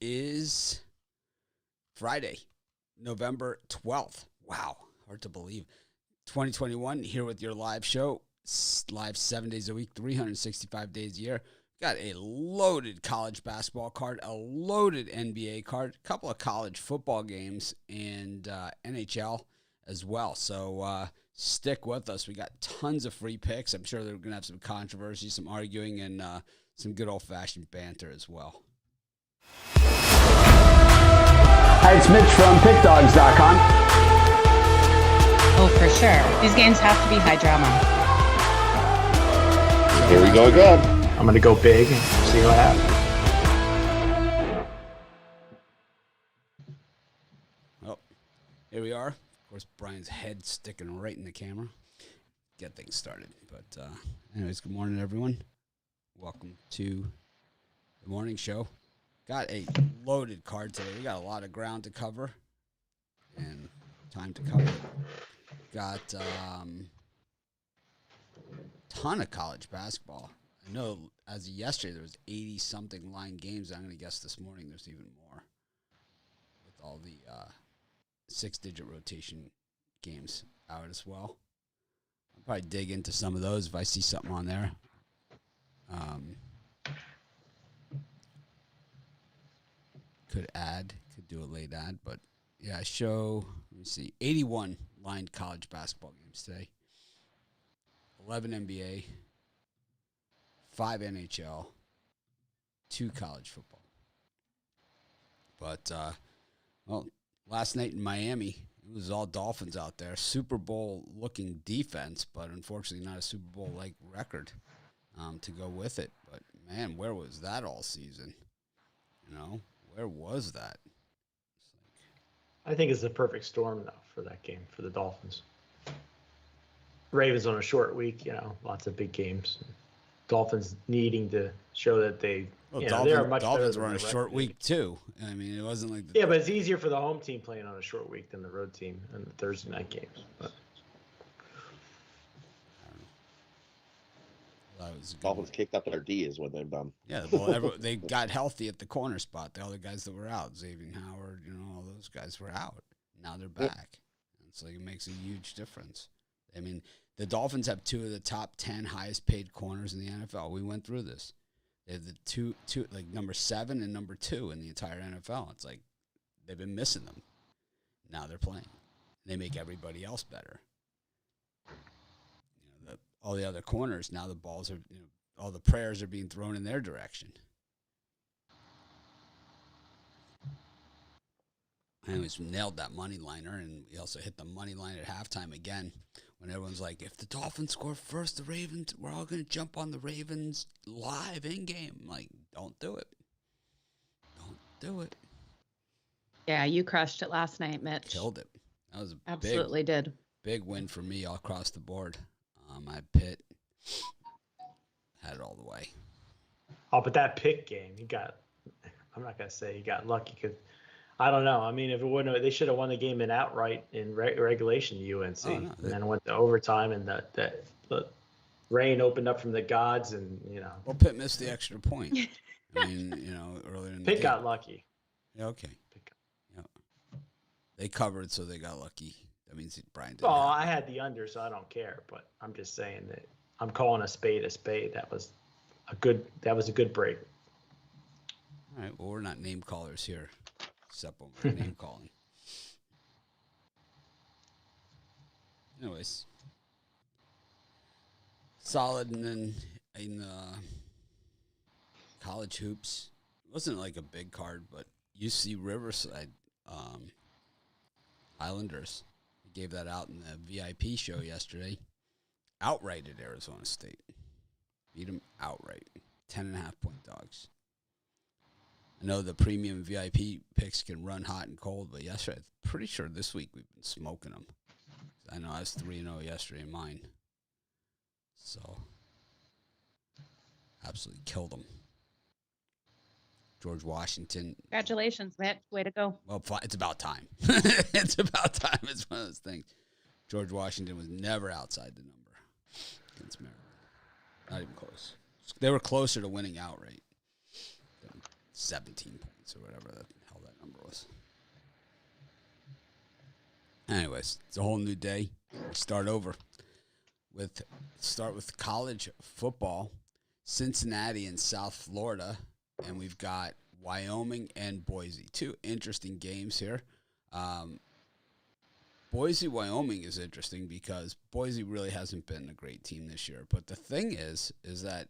is Friday, November 12th. Wow, hard to believe. 2021, here with your live show. Live 7 days a week, 365 days a year. Got a loaded college basketball card, a loaded NBA card, a couple of college football games, and NHL as well. So stick with us. We got tons of free picks. I'm sure they're going to have some controversy, some arguing, and some good old-fashioned banter as well. Hi, it's Mitch from PickDogs.com. Oh, for sure. These games have to be high drama. Here we go again. I'm going to go big and see what happens. Well, here we are. Of course, Brian's head sticking right in the camera. Get things started. But anyways, good morning, everyone. Welcome to the morning show. Got a loaded card today. We got a lot of ground to cover and time to cover it. Got ton of college basketball. I know as of yesterday there was 80-something line games. I'm going to guess this morning there's even more with all the six-digit rotation games out as well. I'll probably dig into some of those if I see something on there. Could do a late ad, but yeah, let me see, 81 lined college basketball games today, 11 NBA, 5 NHL, 2 college football. But, well, last night in Miami, it was all Dolphins out there. Super Bowl-looking defense, but unfortunately not a Super Bowl-like record to go with it. But, man, where was that all season? You know, where was that? I think it's a perfect storm, though, for that game, for the Dolphins. Ravens on a short week, lots of big games. Dolphins needing to show that they are much Dolphins better were on a short week, too. I mean, it wasn't like... Yeah, but it's easier for the home team playing on a short week than the road team and the Thursday night games. But. Dolphins kicked up their D is what they've done. Yeah, well, they got healthy at the corner spot. The other guys that were out, Xavier Howard, all those guys were out. Now they're back. It's like it makes a huge difference. I mean, the Dolphins have 2 of the top 10 highest paid corners in the NFL. We went through this. They have the two like number 7 and number 2 in the entire NFL. It's like they've been missing them. Now they're playing. They make everybody else better. All the other corners, now the balls are, all the prayers are being thrown in their direction. Anyways, we nailed that money liner, and we also hit the money line at halftime again when everyone's like, if the Dolphins score first, the Ravens, we're all going to jump on the Ravens live in-game. Like, don't do it. Don't do it. Yeah, you crushed it last night, Mitch. Killed it. That was a Absolutely did. Big win for me all across the board. I Pitt had it all the way. Oh, but that pick game, I'm not going to say he got lucky because I don't know. I mean, if it wouldn't, they should have won the game in outright in regulation, UNC. Oh, no, and then went to overtime, and the rain opened up from the gods, and, Well, Pitt missed the extra point. I mean, earlier in the Pitt game. got lucky. Yeah, okay. Yeah. They covered, so they got lucky. That means Brian did. Well, I had the under, so I don't care. But I'm just saying that I'm calling a spade a spade. That was a good break. All right. Well, we're not name callers here, except when we're name calling. Anyways, solid, and then in college hoops, it wasn't like a big card, but UC Riverside Islanders. Gave that out in the VIP show yesterday. Outrighted Arizona State. Beat them outright. 10.5-point dogs. I know the premium VIP picks can run hot and cold, but yesterday, I'm pretty sure this week we've been smoking them. I know I was 3-0 yesterday in mine. So, absolutely killed them. George Washington. Congratulations, Mitch. Way to go. Well, it's about time. It's about time. It's one of those things. George Washington was never outside the number against Maryland. Not even close. They were closer to winning outright than 17 points. points or whatever the hell that number was. Anyways, it's a whole new day. We start with college football, Cincinnati and South Florida, and we've got Wyoming and Boise. Two interesting games here. Boise, Wyoming is interesting because Boise really hasn't been a great team this year. But the thing is that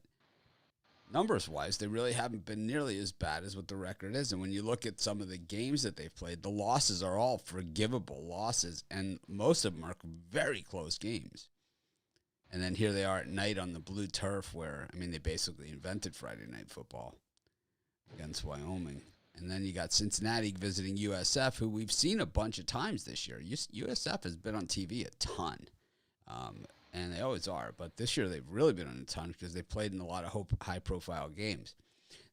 numbers-wise, they really haven't been nearly as bad as what the record is. And when you look at some of the games that they've played, the losses are all forgivable losses, and most of them are very close games. And then here they are at night on the blue turf where, I mean, they basically invented Friday night football against Wyoming. And then you got Cincinnati visiting USF, who we've seen a bunch of times this year. USF has been on TV a ton, and they always are. But this year they've really been on a ton because they played in a lot of high-profile games.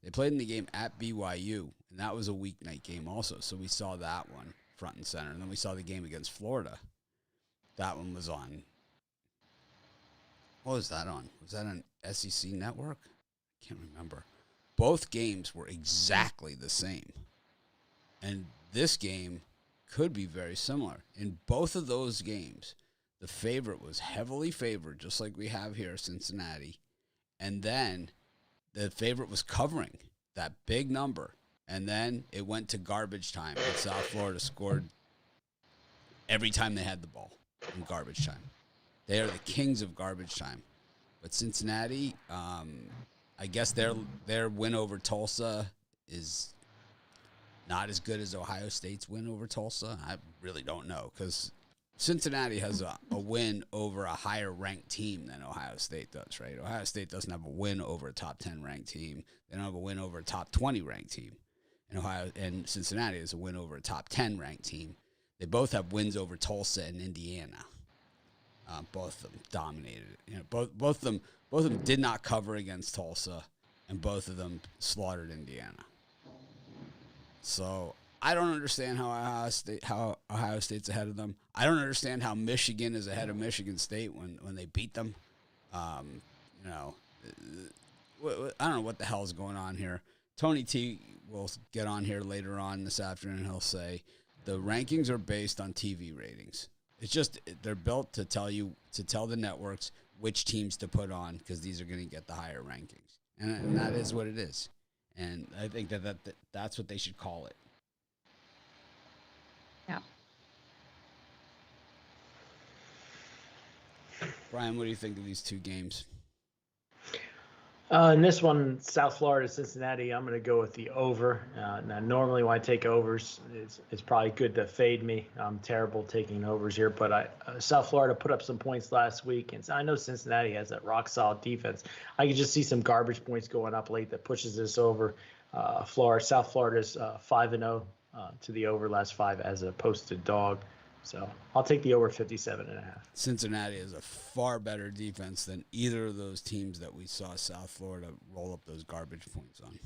They played in the game at BYU, and that was a weeknight game also. So we saw that one front and center. And then we saw the game against Florida. That one was on. What was that on? Was that on SEC Network? I can't remember. Both games were exactly the same. And this game could be very similar. In both of those games, the favorite was heavily favored, just like we have here, Cincinnati. And then the favorite was covering that big number. And then it went to garbage time, and South Florida scored every time they had the ball in garbage time. They are the kings of garbage time. But Cincinnati, I guess their win over Tulsa is not as good as Ohio State's win over Tulsa. I really don't know because Cincinnati has a win over a higher-ranked team than Ohio State does, right? Ohio State doesn't have a win over a top 10 ranked team. They don't have a win over a top 20 ranked team. And Cincinnati has a win over a top 10 ranked team. They both have wins over Tulsa and Indiana. Both of them dominated. Both of them did not cover against Tulsa, and both of them slaughtered Indiana. So I don't understand how Ohio State's ahead of them. I don't understand how Michigan is ahead of Michigan State when they beat them. I don't know what the hell is going on here. Tony T will get on here later on this afternoon, and he'll say the rankings are based on TV ratings. It's just they're built to tell the networks which teams to put on because these are going to get the higher rankings, and that is what it is. And I think that's what they should call it. Yeah. Brian, what do you think of these two games? In this one, South Florida, Cincinnati, I'm going to go with the over. Now, normally when I take overs, it's probably good to fade me. I'm terrible taking overs here, but South Florida put up some points last week, and I know Cincinnati has that rock-solid defense. I can just see some garbage points going up late that pushes this over. South Florida's 5-0 to the over last 5 as a posted dog. So I'll take the over 57.5. Cincinnati is a far better defense than either of those teams that we saw South Florida roll up those garbage points on.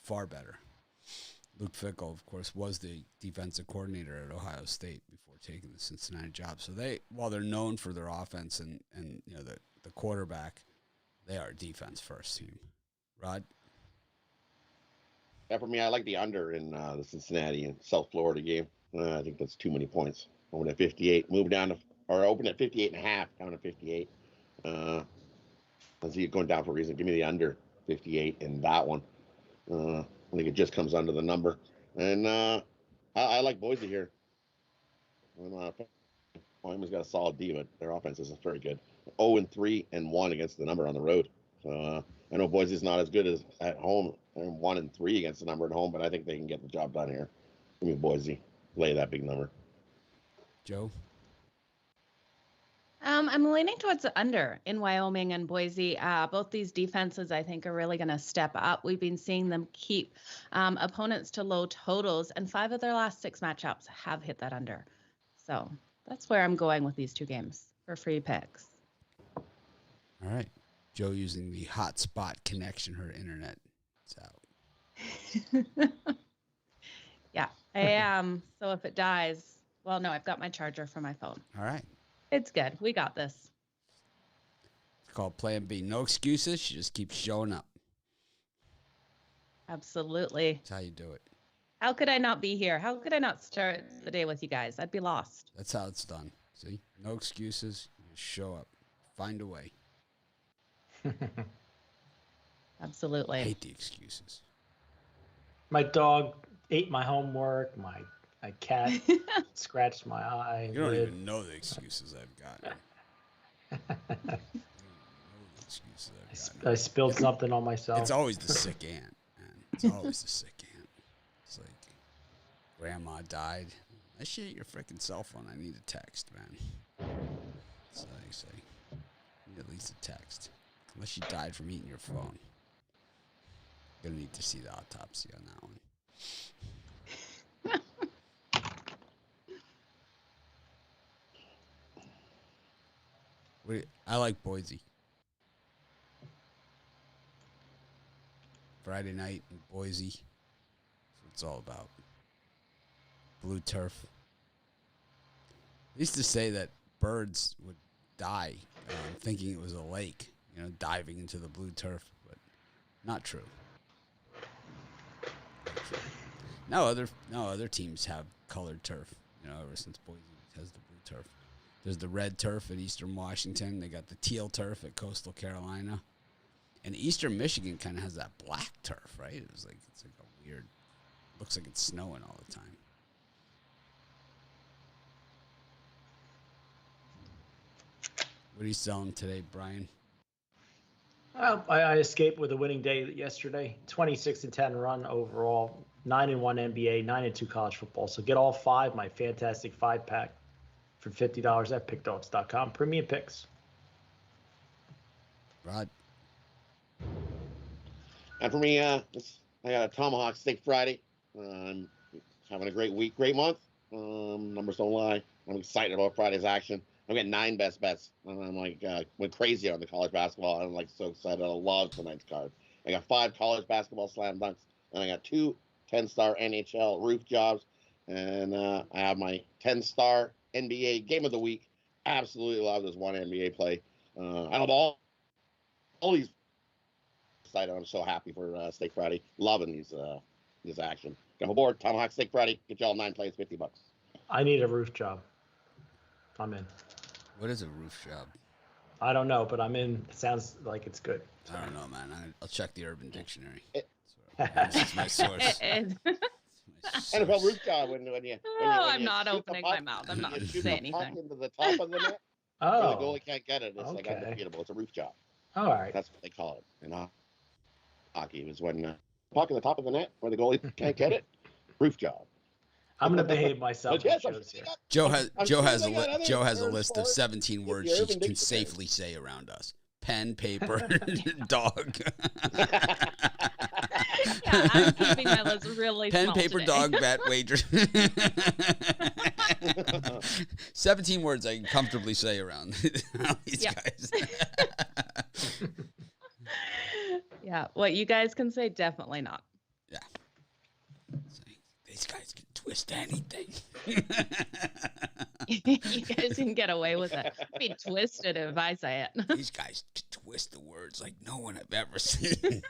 Far better. Luke Fickell, of course, was the defensive coordinator at Ohio State before taking the Cincinnati job. So while they're known for their offense and the quarterback, they are a defense first team. Rod? Yeah, for me, I like the under in the Cincinnati and South Florida game. I think that's too many points. Open at 58, move down to, or open at 58.5, down to 58. I see it going down for a reason. Give me the under 58 in that one. I think it just comes under the number. And I like Boise here. Wyoming's got a solid D, but their offense isn't very good. 0-3-1 against the number on the road. So I know Boise's not as good as at home. They're 1-3 against the number at home, but I think they can get the job done here. Give me Boise. Lay that big number. Joe? I'm leaning towards the under in Wyoming and Boise. Both these defenses, I think, are really going to step up. We've been seeing them keep opponents to low totals, and 5 of their last 6 matchups have hit that under. So that's where I'm going with these two games for free picks. All right. Joe using the hotspot connection. Her internet is out. Yeah, I am. So if it dies, well, no, I've got my charger for my phone. All right. It's good. We got this. It's called Plan B. No excuses. She just keeps showing up. Absolutely. That's how you do it. How could I not be here? How could I not start the day with you guys? I'd be lost. That's how it's done. See? No excuses. You just show up. Find a way. Absolutely. I hate the excuses. My dog ate my homework. My cat scratched my eye. You don't even know the excuses I've gotten. You don't even know the excuses I've gotten. I spilled something on myself. It's always the sick aunt, man. It's always the sick aunt. It's like, grandma died. I shit your freaking cell phone. I need a text, man. So I say, need at least a text. Unless she died from eating your phone. Gonna need to see the autopsy on that one. I like Boise. Friday night in Boise. That's what it's all about. Blue turf. They used to say that birds would die thinking it was a lake, diving into the blue turf, but not true. Not true. No other teams have colored turf, ever since Boise has the blue turf. There's the red turf at Eastern Washington. They got the teal turf at Coastal Carolina. And Eastern Michigan kind of has that black turf, right? It's like a weird, looks like it's snowing all the time. What are you selling today, Brian? Well, I escaped with a winning day yesterday. 26-10 run overall. 9-1 NBA, 9-2 college football. So get all 5, my fantastic 5-pack for $50 at pickdogs.com. Premium picks. Rod? And for me, I got a Tomahawk Steak Friday. I'm having a great week, great month. Numbers don't lie. I'm excited about Friday's action. I've got 9 best bets. I'm went crazy on the college basketball. I'm so excited. I love tonight's card. I got 5 college basketball slam dunks, and I got 2 10-star NHL roof jobs, and I have my 10-star NBA game of the week. Absolutely love this one NBA play. I love all these. Excited. I'm so happy for Steak Friday. Loving these action. Come aboard, Tomahawk Steak Friday. Get y'all 9 plays, $50. I need a roof job. I'm in. What is a roof job? I don't know, but I'm in. It sounds like it's good. I don't know, man. I'll check the Urban Dictionary. This is my source. NFL roof job when you. I'm not opening my mouth. I'm not going to say anything. Into the top of the net. Oh. The goalie can't get it. It's like undefeatable. It's a roof job. All right. That's what they call it in hockey. It was when puck in the top of the net where the goalie can't get it. Roof job. I'm going to behave myself. Yes, Joe has a list of 17 words she can safely say around us. Pen, paper, dog. Yeah, I'm keeping my list really Pen, small paper, today. dog, bet, wager. 17 words I can comfortably say around these guys. Yeah, what you guys can say, definitely not. Yeah. These guys can twist anything. You guys can get away with it. Be twisted if I say it. These guys twist the words like no one I've ever seen.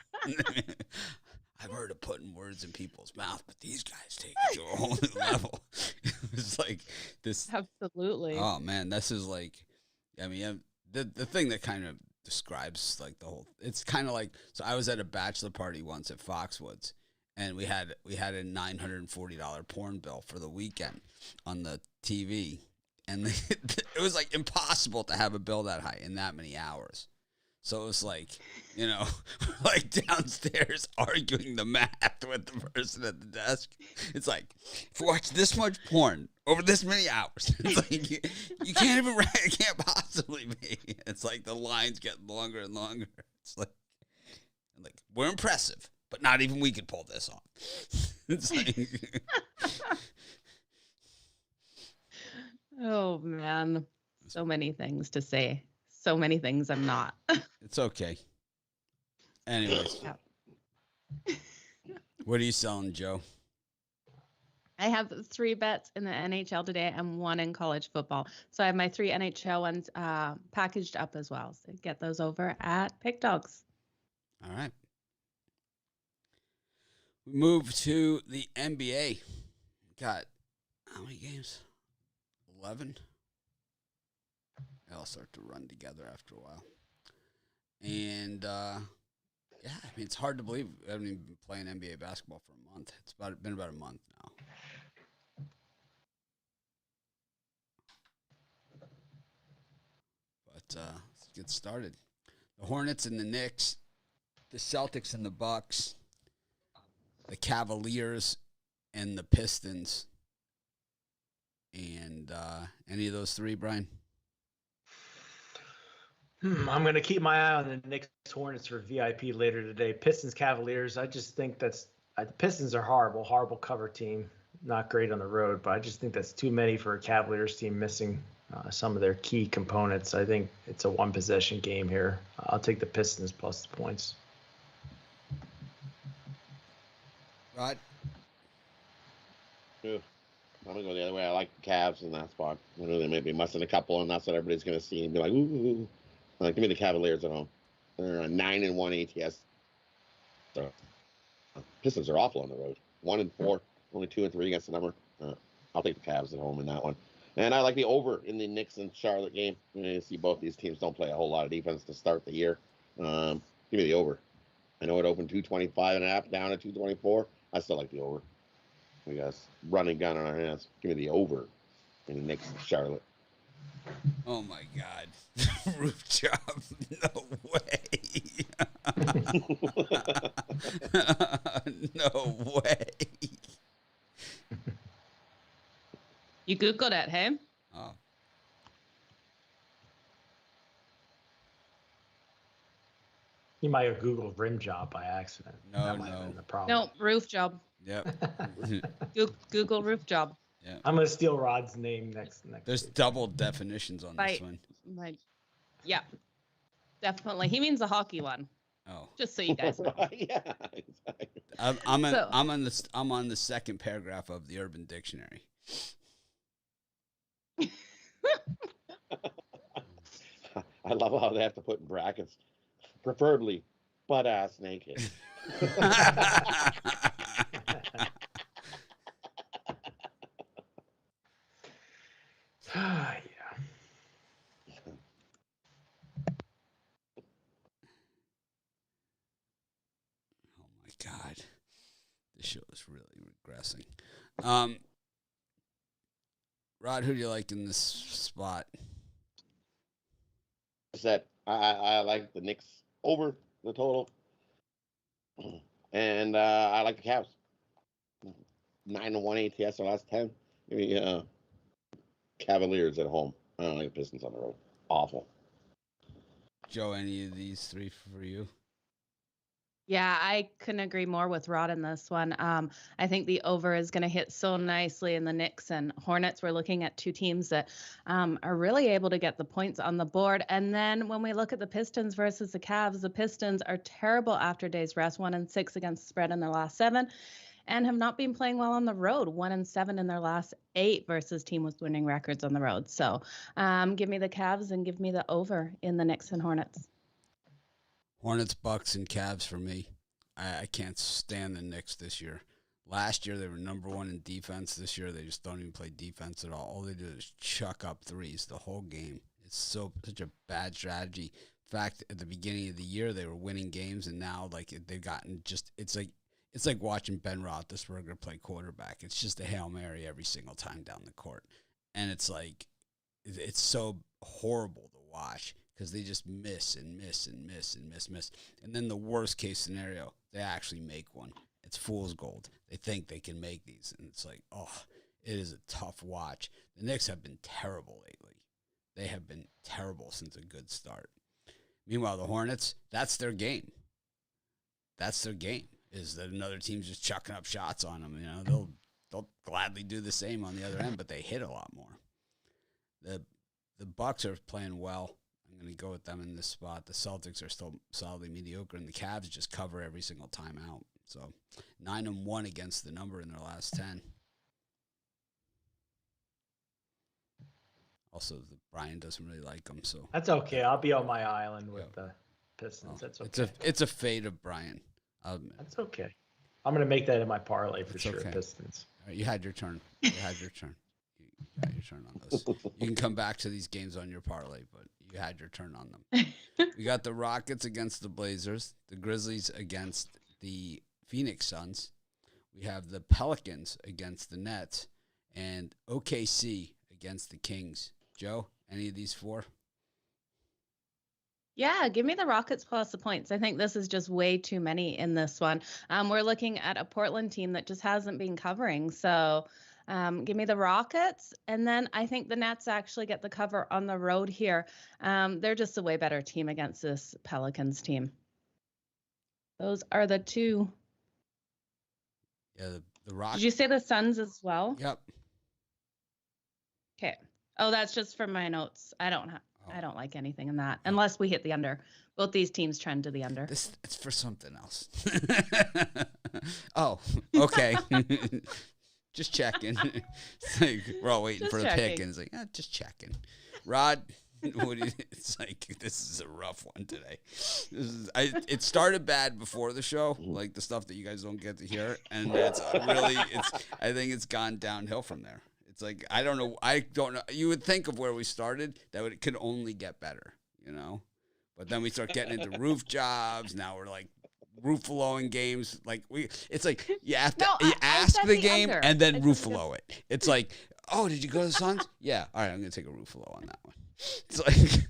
I've heard of putting words in people's mouth, but these guys take it to a whole new level. It's like this. Absolutely. Oh man, this is like, I mean, the thing that kind of describes like the whole. It's kind of like, so I was at a bachelor party once at Foxwoods, and we had a $940 porn bill for the weekend on the TV, and it was like impossible to have a bill that high in that many hours. So it was like, like downstairs arguing the math with the person at the desk. It's like, if you watch this much porn over this many hours, it's like you can't even write. It can't possibly be. It's like the lines get longer and longer. It's like we're impressive, but not even we could pull this off. It's like, oh man, so many things to say. So many things I'm not. It's okay. Anyways, Yeah. What are you selling, Joe? I have 3 bets in the NHL today and 1 in college football. So I have my 3 NHL ones packaged up as well. So get those over at Pick Dogs. All right. We move to the NBA. Got how many games? 11. They all start to run together after a while. And, yeah, I mean, it's hard to believe I haven't even been playing NBA basketball for a month. It's been about a month now. But let's get started. The Hornets and the Knicks, the Celtics and the Bucks, the Cavaliers and the Pistons. And any of those three, Brian? I'm going to keep my eye on the Knicks Hornets for VIP later today. Pistons Cavaliers. I just think the Pistons are horrible cover team. Not great on the road, but I just think that's too many for a Cavaliers team missing some of their key components. I think it's a one possession game here. I'll take the Pistons plus the points. Rod? Yeah. I'm going to go the other way. I like the Cavs in that spot. I know they may be missing a couple, and that's what everybody's going to see and be like, ooh. Give me the Cavaliers at home. They're a 9-1 ATS. So, Pistons are awful on the road. 1-4, only 2-3 against the number. I'll take the Cavs at home in that one. And I like the over in the Knicks and Charlotte game. You see both these teams don't play a whole lot of defense to start the year. Give me the over. I know it opened 225.5 down at 224. I still like the over. We got a running gun on our hands. Give me the over in the Knicks and Charlotte. Oh my God. Roof job. No way. No way. You Googled it, hey? Oh. You might have Googled rim job by accident. No, that might have been the problem. No, roof job. Yep. Google roof job. Yeah. I'm gonna steal Rod's name next. There's week. double definitions on this one. Yeah, definitely. He means the hockey one. Oh. Just so you guys know. Yeah, exactly. I'm on the second paragraph of the Urban Dictionary. I love how they have to put in brackets, preferably butt ass naked. Yeah. Oh my God, this show is really regressing. Rod, who do you like in this spot? I like the Knicks over the total, and I like the Cavs. 9-1 ATS the last 10. Give me Cavaliers at home. I don't like the Pistons on the road. Awful. Joe, any of these three for you? Yeah, I couldn't agree more with Rod in this one. I think the over is going to hit so nicely in the Knicks and Hornets. We're looking at two teams that are really able to get the points on the board. And then when we look at the Pistons versus the Cavs, the Pistons are terrible after days rest, 1-6 against the spread in their last 7, and have not been playing well on the road, 1-7 in their last 8 versus team with winning records on the road. So give me the Cavs and give me the over in the Knicks and Hornets. Hornets, Bucks, and Cavs for me. I can't stand the Knicks this year. Last year, they were number 1 in defense. This year, they just don't even play defense at all. All they do is chuck up threes the whole game. It's such a bad strategy. In fact, at the beginning of the year, they were winning games, and now they've gotten just it's like watching Ben Roethlisberger play quarterback. It's just a Hail Mary every single time down the court. And it's so horrible to watch because they just miss and miss and miss and miss. And then the worst case scenario, they actually make one. It's fool's gold. They think they can make these. And it's like, oh, it is a tough watch. The Knicks have been terrible lately. They have been terrible since a good start. Meanwhile, the Hornets, that's their game. That's their game, is that another team's just chucking up shots on them. You know, they'll gladly do the same on the other end, but they hit a lot more. The Bucks are playing well. I'm going to go with them in this spot. The Celtics are still solidly mediocre, and the Cavs just cover every single time out. So 9-1 against the number in their last 10. Also, Brian doesn't really like them, so That's okay. I'll be on my island with the Pistons. That's okay. It's a fate of Brian. That's okay. I'm gonna make that in my parlay for It's sure. okay. Pistons. All right, you had your turn. You had your turn. You had your turn on this. You can come back to these games on your parlay, but you had your turn on them. We got the Rockets against the Blazers, the Grizzlies against the Phoenix Suns. We have the Pelicans against the Nets, and OKC against the Kings. Joe, any of these four? Yeah, give me the Rockets plus the points. I think this is just way too many in this one. We're looking at a Portland team that just hasn't been covering. So give me the Rockets. And then I think the Nets actually get the cover on the road here. They're just a way better team against this Pelicans team. Those are the two. Yeah, the Rockets. Did you say the Suns as well? Yep. Okay. Oh, that's just from my notes. I don't like anything in that unless we hit the under. Both these teams trend to the under. It's for something else. Oh, okay. Just checking. It's like we're all waiting Just for the checking. pick, and it's like, just checking. Rod, it's like this is a rough one today. It started bad before the show, like the stuff that you guys don't get to hear, and I think it's gone downhill from there. It's like I don't know. You would think of where we started that it could only get better, But then we start getting into roof jobs. Now we're like Ruffaloing games. Like it's like you have to ask the game under. and then Ruffalo it. It's like, oh, did you go to the Suns? Yeah. All right, I'm gonna take a Ruffalo on that one. It's like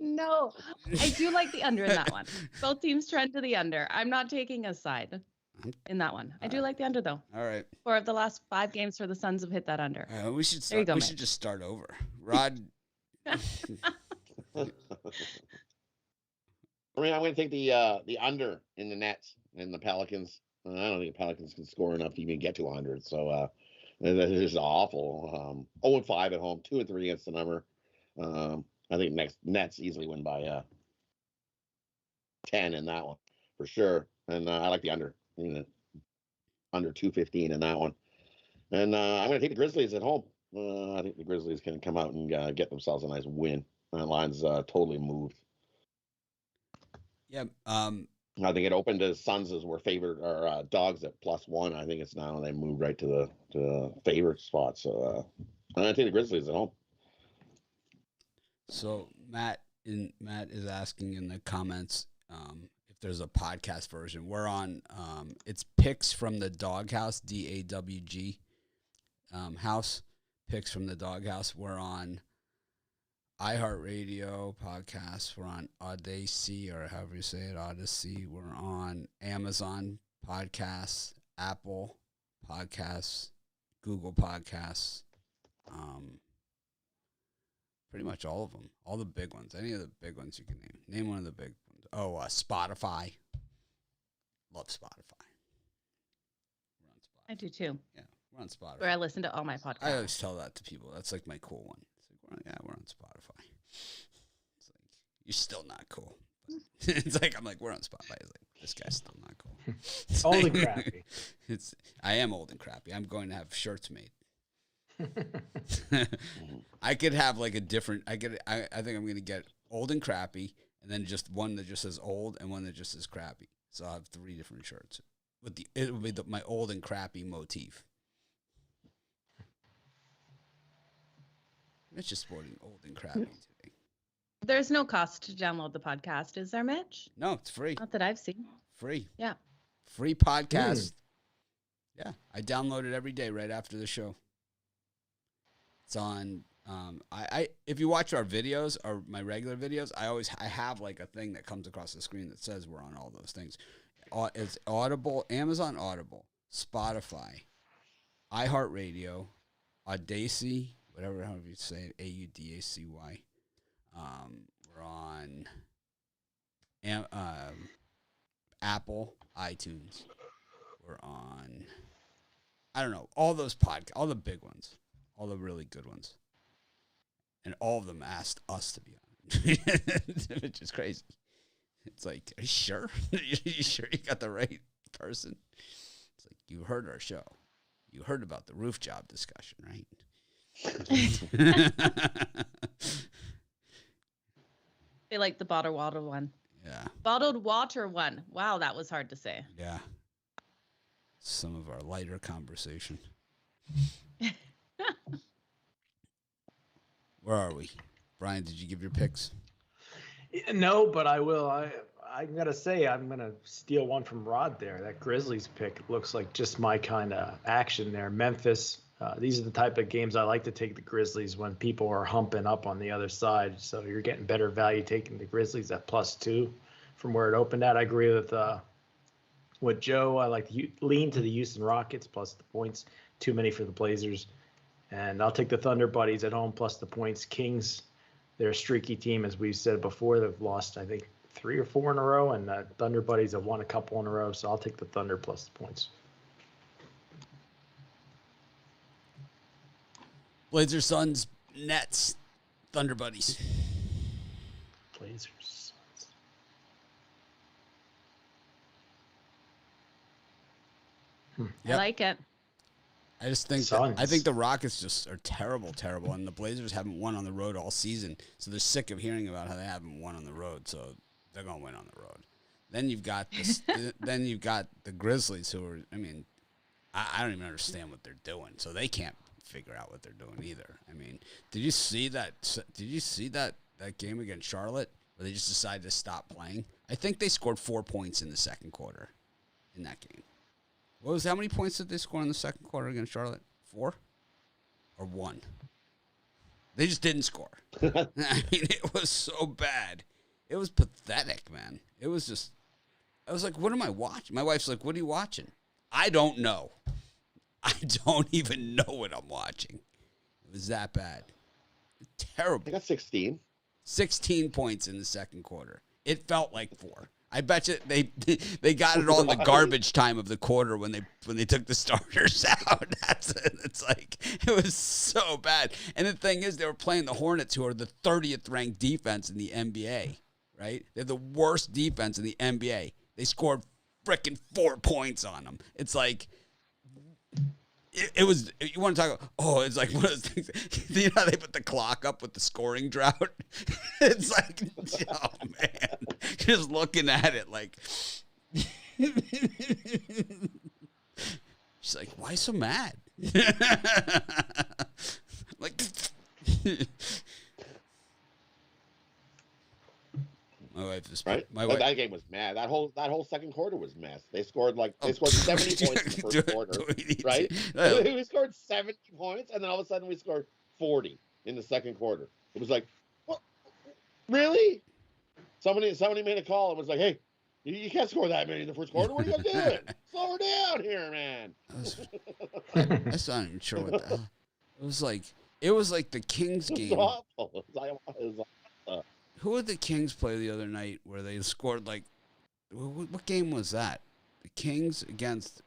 no, I do like the under in that one. Both teams trend to the under. I'm not taking a side in that one. I do like the under though. All right. 4 of the last 5 games for the Suns have hit that under. We should There you go, we Mitch. should just start over. Rod. I mean, I'm going to take the under in the Nets and the Pelicans. I don't think the Pelicans can score enough to even get to 100. So that is awful. 0-5 at home, 2-3 against the number. I think Nets easily win by 10 in that one for sure. And I like the under. Under 215 in that one. And I'm going to take the Grizzlies at home. I think the Grizzlies can come out and get themselves a nice win. That line's totally moved. Yeah. I think it opened as Suns as were favored or dogs at +1. I think it's now they moved right to the favorite spot. So I'm going to take the Grizzlies at home. So Matt is asking in the comments if there's a podcast version. We're on it's Picks from the Doghouse, DAWG house. Picks from the Doghouse. We're on iHeartRadio podcasts. We're on Odyssey, or however you say it, Odyssey. We're on Amazon podcasts, Apple podcasts, Google podcasts. Pretty much all of them. All the big ones. Any of the big ones you can name. Name one of the big ones. Oh, Spotify. Love Spotify. We're on Spotify. I do too. Yeah, we're on Spotify. Where I listen to all my podcasts. I always tell that to people. That's like my cool one. It's like, we're on Spotify. It's like, you're still not cool. It's like, I'm like, we're on Spotify. It's like, this guy's still not cool. It's Old like, and crappy. I am old and crappy. I'm going to have shirts made. I could have like a different. I think I'm gonna get old and crappy, and then just one that just says old and one that just says crappy. So I'll have 3 different shirts. It will be my old and crappy motif. It's just sporting old and crappy today. There's no cost to download the podcast, is there, Mitch? No, it's free. Not that I've seen. Free. Yeah. Free podcast. Yeah, I download it every day right after the show. It's on. If you watch our videos or my regular videos, I have like a thing that comes across the screen that says we're on all those things. It's Audible, Amazon Audible, Spotify, iHeartRadio, Odyssey, however you say it, AUDACY. We're on Apple, iTunes. We're on, I don't know, all those podcasts, all the big ones. All the really good ones. And all of them asked us to be on, which is crazy. It's like, are you sure? Are you sure you got the right person? It's like, you heard our show. You heard about the roof job discussion, right? They like the bottled water one. Yeah. Bottled water one. Wow, that was hard to say. Yeah. some of our lighter conversation. Where are we? Brian, did you give your picks? No, but I will. I'm gonna say I'm gonna steal one from Rod there. That Grizzlies pick looks like just my kind of action there. Memphis. These are the type of games I like to take the Grizzlies when people are humping up on the other side. So you're getting better value taking the Grizzlies at +2 from where it opened at. I agree with Joe. I like to lean to the Houston Rockets plus the points. Too many for the Blazers. And I'll take the Thunder Buddies at home plus the points. Kings, they're a streaky team, as we've said before. They've lost, I think, 3 or 4 in a row, and the Thunder Buddies have won a couple in a row. So I'll take the Thunder plus the points. Blazers, Suns, Nets, Thunder Buddies. Blazers, Suns. I like it. I just think I think the Rockets just are terrible, and the Blazers haven't won on the road all season, so they're sick of hearing about how they haven't won on the road, so they're gonna win on the road. Then you've got the Grizzlies, who are, I mean, I don't even understand what they're doing, so they can't figure out what they're doing either. I mean, did you see that? That game against Charlotte where they just decided to stop playing? I think they scored 4 points in the second quarter in that game. How many points did they score in the second quarter against Charlotte? 4 or 1? They just didn't score. I mean, it was so bad. It was pathetic, man. It was just, I was like, what am I watching? My wife's like, what are you watching? I don't know. I don't even know what I'm watching. It was that bad. Terrible. I got 16. 16 points in the second quarter. It felt like 4. I bet you they got it all in the garbage time of the quarter when they took the starters out. It's like, it was so bad. And the thing is, they were playing the Hornets, who are the 30th ranked defense in the NBA, right? They're the worst defense in the NBA. They scored freaking 4 points on them. It's like, it was, you want to talk about, it's like one of those things, you know how they put the clock up with the scoring drought? It's like, oh man, just looking at it like, she's like, why so mad? Like, my wife is right. That game was mad. That whole second quarter was mess. They scored 70 points in the first quarter, right? We scored 70 points, and then all of a sudden we scored 40 in the second quarter. It was like, what? Really? Somebody made a call and was like, hey, you can't score that many in the first quarter. What are you doing? Slow her down here, man. I'm not even sure what the hell. It was like the Kings game. It was awful. It was awful. Who did the Kings play the other night where they scored like, what game was that? The Kings against,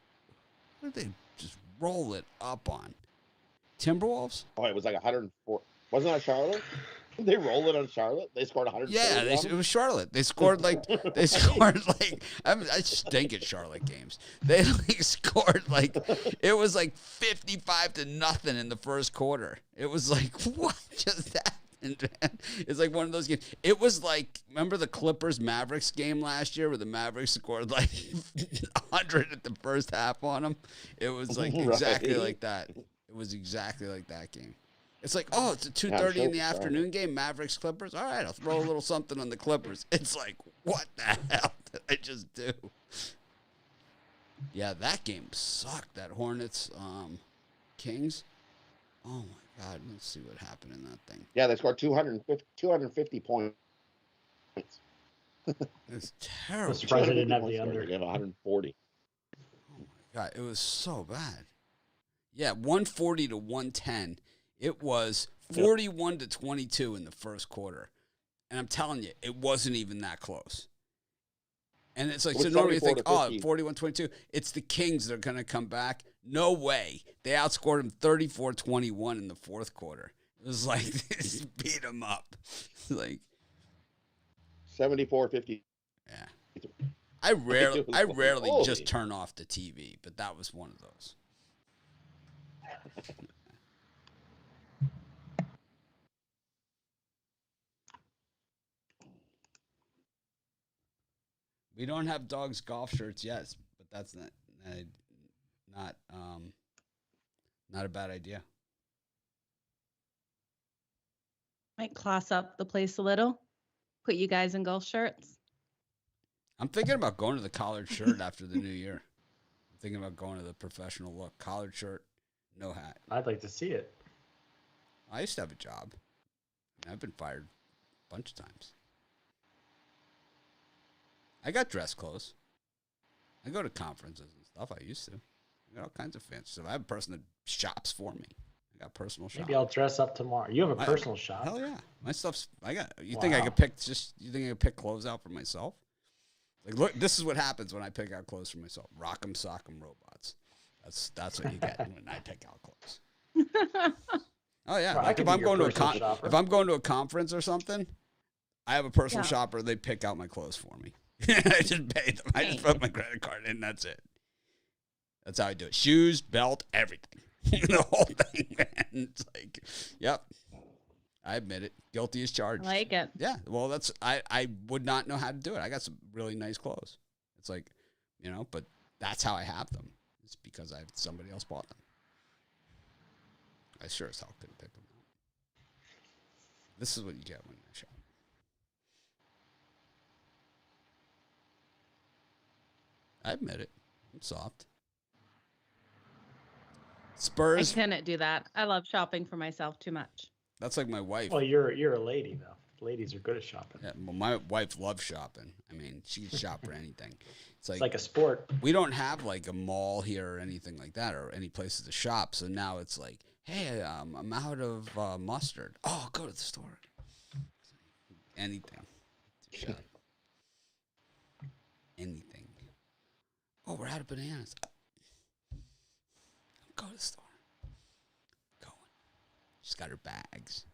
what did they just roll it up on? Timberwolves? Oh, it was like 104. Wasn't that Charlotte? Did they roll it on Charlotte? They scored 100. Yeah, it was Charlotte. They scored like, I stink at Charlotte games. They scored it was like 55-0 in the first quarter. It was like, what just happened? It's like one of those games. It was like, remember the Clippers-Mavericks game last year where the Mavericks scored like 100 at the first half on them? It was like exactly like that. It was exactly like that game. It's like, it's a 2:30 in the afternoon game, Mavericks-Clippers. All right, I'll throw a little something on the Clippers. It's like, what the hell did I just do? Yeah, that game sucked. That Hornets Kings. Oh, my God. Let's see what happened in that thing. Yeah, they scored 250 points. It's terrible. I'm surprised they didn't have the under. They have 140. Oh, my God. It was so bad. Yeah, 140 to 110. It was 41 to 22 in the first quarter. And I'm telling you, it wasn't even that close. And it's like, so normally you think, 41-22. It's the Kings that are going to come back. No way. They outscored them 34-21 in the fourth quarter. It was like, they just beat them up. Like 74-50. Yeah. I rarely just turn off the TV, but that was one of those. We don't have dogs golf shirts yet, but that's not. not a bad idea. Might class up the place a little. Put you guys in golf shirts. I'm thinking about going to the collared shirt after the new year. I'm thinking about going to the professional look. Collared shirt, no hat. I'd like to see it. I used to have a job. I've been fired a bunch of times. I got dress clothes. I go to conferences and stuff. I used to. I got all kinds of fancy stuff. I have a person that shops for me. I got personal shop. Maybe I'll dress up tomorrow. You have a personal shop. Hell yeah. My stuff's I got you think I could pick clothes out for myself? Like, look, this is what happens when I pick out clothes for myself. Rock'em sock'em robots. That's what you get when I pick out clothes. Oh yeah. Well, like if I'm going to a conference or something, I have a personal shopper, they pick out my clothes for me. I just pay them. I just put my credit card in, that's it. That's how I do it. Shoes, belt, everything. The whole thing, man. It's like, yep. I admit it. Guilty as charged. I like it. Yeah. Well, I would not know how to do it. I got some really nice clothes. It's like, but that's how I have them. It's because somebody else bought them. I sure as hell couldn't pick them out. This is what you get when I shop. I admit it. I'm soft. Spurs. I couldn't do that. I love shopping for myself too much. That's like my wife. Well, you're a lady though. Ladies are good at shopping. Yeah, well, my wife loves shopping. I mean, she can shop for anything. It's like a sport. We don't have like a mall here or anything like that, or any places to shop. So now it's like, hey, I'm out of mustard. Oh, go to the store. Anything to shop. Anything. Oh, we're out of bananas. Go to the store. Going. She's got her bags.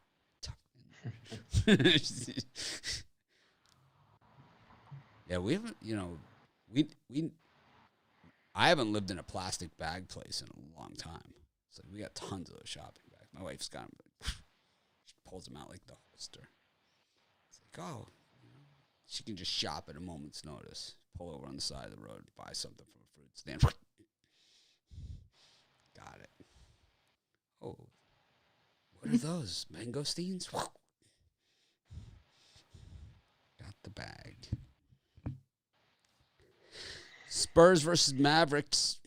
Yeah, we haven't, I haven't lived in a plastic bag place in a long time. So we got tons of those shopping bags. My wife's got them. She pulls them out like the holster. It's like, oh, she can just shop at a moment's notice. Pull over on the side of the road, buy something from a fruit stand. Got it. Oh, what are those? Mangosteens? Got the bag. Spurs versus Mavericks.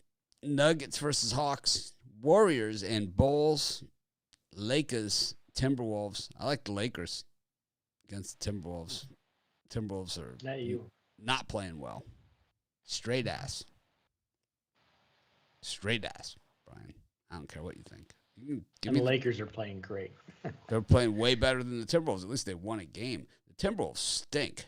Nuggets versus Hawks. Warriors and Bulls. Lakers, Timberwolves. I like the Lakers against the Timberwolves. Timberwolves are not playing well. Straight ass. Straight ass, Brian. I don't care what you think. The Lakers are playing great. They're playing way better than the Timberwolves. At least they won a game. The Timberwolves stink.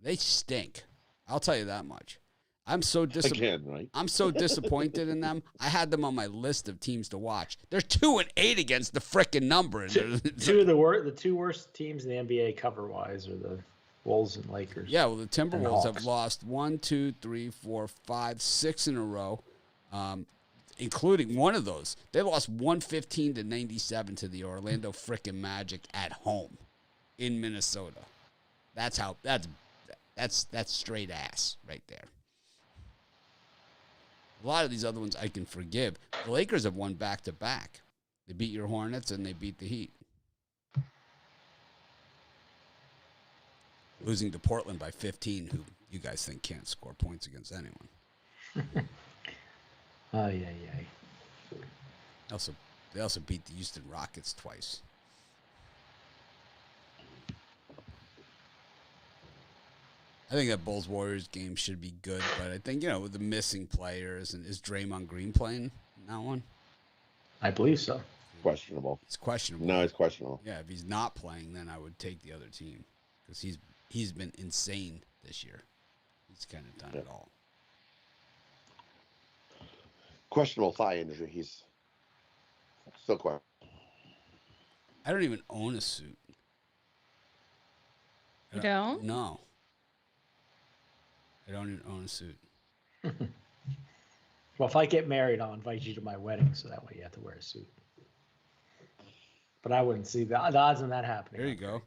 They stink. I'll tell you that much. I'm so disappointed. Right? I'm so disappointed in them. I had them on my list of teams to watch. They're 2-8 against the frickin' number. The two worst teams in the NBA cover-wise are the Wolves and Lakers. Yeah, well, the Timberwolves have lost 1, 2, 3, 4, 5, 6 in a row, including one of those. They lost 115-97 to the Orlando frickin' Magic at home in Minnesota. That's straight ass right there. A lot of these other ones I can forgive. The Lakers have won back-to-back. They beat your Hornets and they beat the Heat. Losing to Portland by 15, who you guys think can't score points against anyone. Oh, yeah. They also beat the Houston Rockets twice. I think that Bulls-Warriors game should be good, but I think, with the missing players, and is Draymond Green playing in that one? I believe so. Questionable. It's questionable. No, it's questionable. Yeah, if he's not playing, then I would take the other team because he's been insane this year. He's kind of done it all. Questionable thigh injury. He's still questionable. I don't even own a suit. You don't? No. I don't even own a suit. Well, if I get married, I'll invite you to my wedding, so that way you have to wear a suit. But I wouldn't see the odds on that happening. There you go.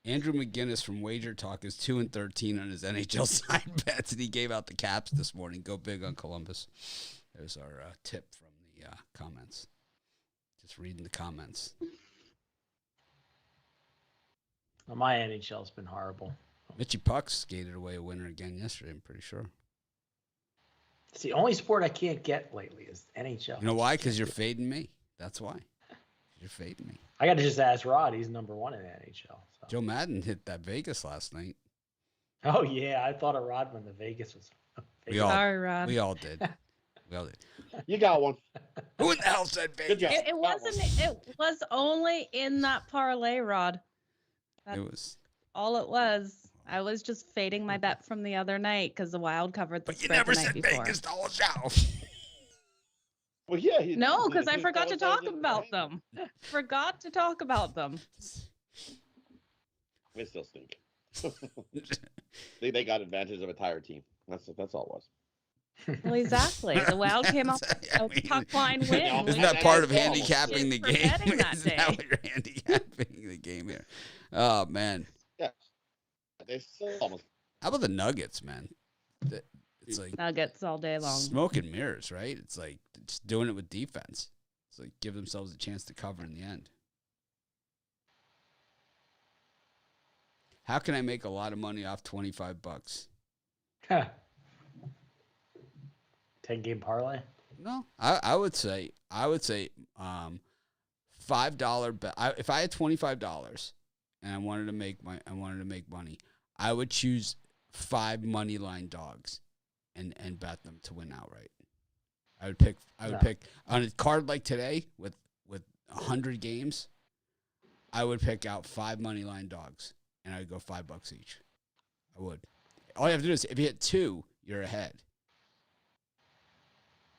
Andrew McGinnis from Wager Talk is 2-13 on his NHL side bets, and he gave out the caps this morning. Go big on Columbus. There's our tip from the comments. Just reading the comments. Well, my NHL's been horrible. Mitchie Puck skated away a winner again yesterday, I'm pretty sure. It's the only sport I can't get lately is NHL. You know why? Because you're fading me. That's why. You're fading me. I got to just ask Rod. He's number one in the NHL. So. Joe Madden hit that Vegas last night. Oh, yeah. I thought of Rod when the Vegas was. Sorry, Rod. We all did. You got one. Who in the hell said Good Vegas? job. It wasn't. It was only in that parlay, Rod. That's It was. all it was. I was just fading my bet from the other night because the Wild covered the But you spread never the night said before. Vegas the whole show. Well, yeah. No, because I forgot to talk about them. Forgot to talk about them. They still stink. they got advantage of a tired team. That's all it was. Well, exactly. The Wild came off a puck line win. Isn't that part of Shit handicapping the for game? betting that Isn't that day. what you're handicapping the game here? Oh, man. Yeah. They still almost. How about the Nuggets, man? It's like Nuggets all day long. smoke and mirrors, right? It's like just doing it with defense. It's like give themselves a chance to cover in the end. How can I make a lot of money off $25? 10-game parlay. No, I would say $5 bet. If I had $25 and I wanted to make money, I would choose 5 money line dogs and bet them to win outright. I would pick on a card like today with 100 games. I would pick out 5 money line dogs and I would go $5 each. I would. All you have to do is if you hit 2, you're ahead.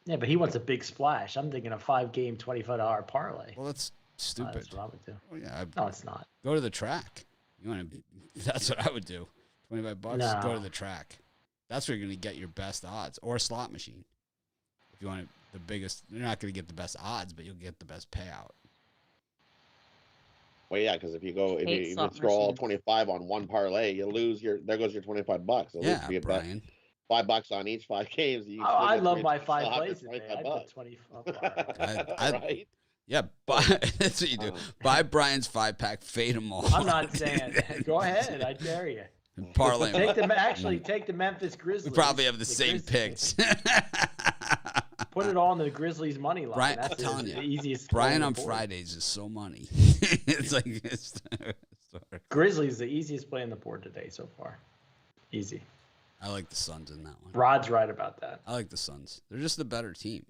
Yeah, but he wants a big splash. I'm thinking a 5-game, $25 parlay. Well, that's stupid. That's what I would do. Well, yeah, No, it's not. go to the track. You want to? That's what I would do. $25. No. Go to the track. That's where you're going to get your best odds, or a slot machine. If you want the biggest, you're not going to get the best odds, but you'll get the best payout. Well, yeah, because if you throw all 25 on one parlay, you lose there goes your $25. At least Yeah, you get Brian. $5 on each 5 games. I love my 5 still have plays your today. I $25. put 25. Right? Yeah, that's what you do. Buy Brian's 5-pack, fade them all. I'm not saying that. Go ahead. I dare you. And parlay 'em. Take the Memphis Grizzlies. We probably have the same Grizzlies. picks. Put it all in the Grizzlies money line. Brian, That's I'm telling the you, easiest. Brian play on the board. Fridays is so money. It's like Grizzlies the easiest play on the board today so far. Easy. I like the Suns in that one. Rod's right about that. I like the Suns. They're just the better team.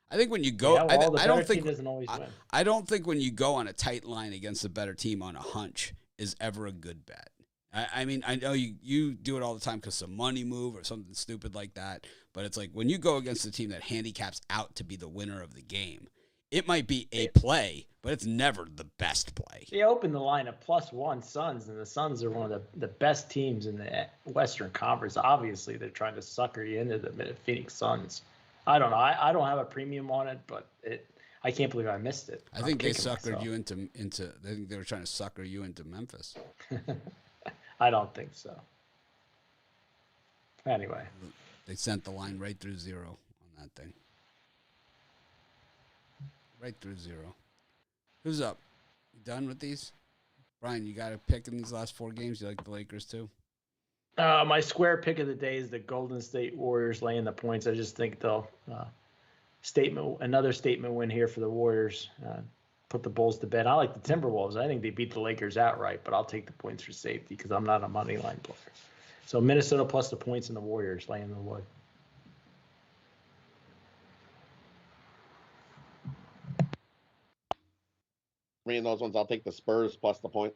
I think when you go, Yeah, well, the I don't better think team doesn't always win. I don't think when you go on a tight line against a better team on a hunch is ever a good bet. I mean, I know you do it all the time because some money move or something stupid like that. But it's like when you go against a team that handicaps out to be the winner of the game, it might be a play, but it's never the best play. They opened the line at +1 Suns, and the Suns are one of the best teams in the Western Conference. Obviously, they're trying to sucker you into the Phoenix Suns. I don't know. I don't have a premium on it, but I can't believe I missed it. I think they suckered you into. I think they were trying to sucker you into Memphis. I don't think so. Anyway. They sent the line right through 0 on that thing. Right through 0. Who's up? You done with these? Brian, you got a pick in these last 4 games? You like the Lakers too? My square pick of the day is the Golden State Warriors laying the points. I just think they'll another statement win here for the Warriors. Put the Bulls to bed. I like the Timberwolves. I think they beat the Lakers outright, but I'll take the points for safety because I'm not a money line player. So Minnesota plus the points and the Warriors laying the wood. Me and those ones, I'll take the Spurs plus the point.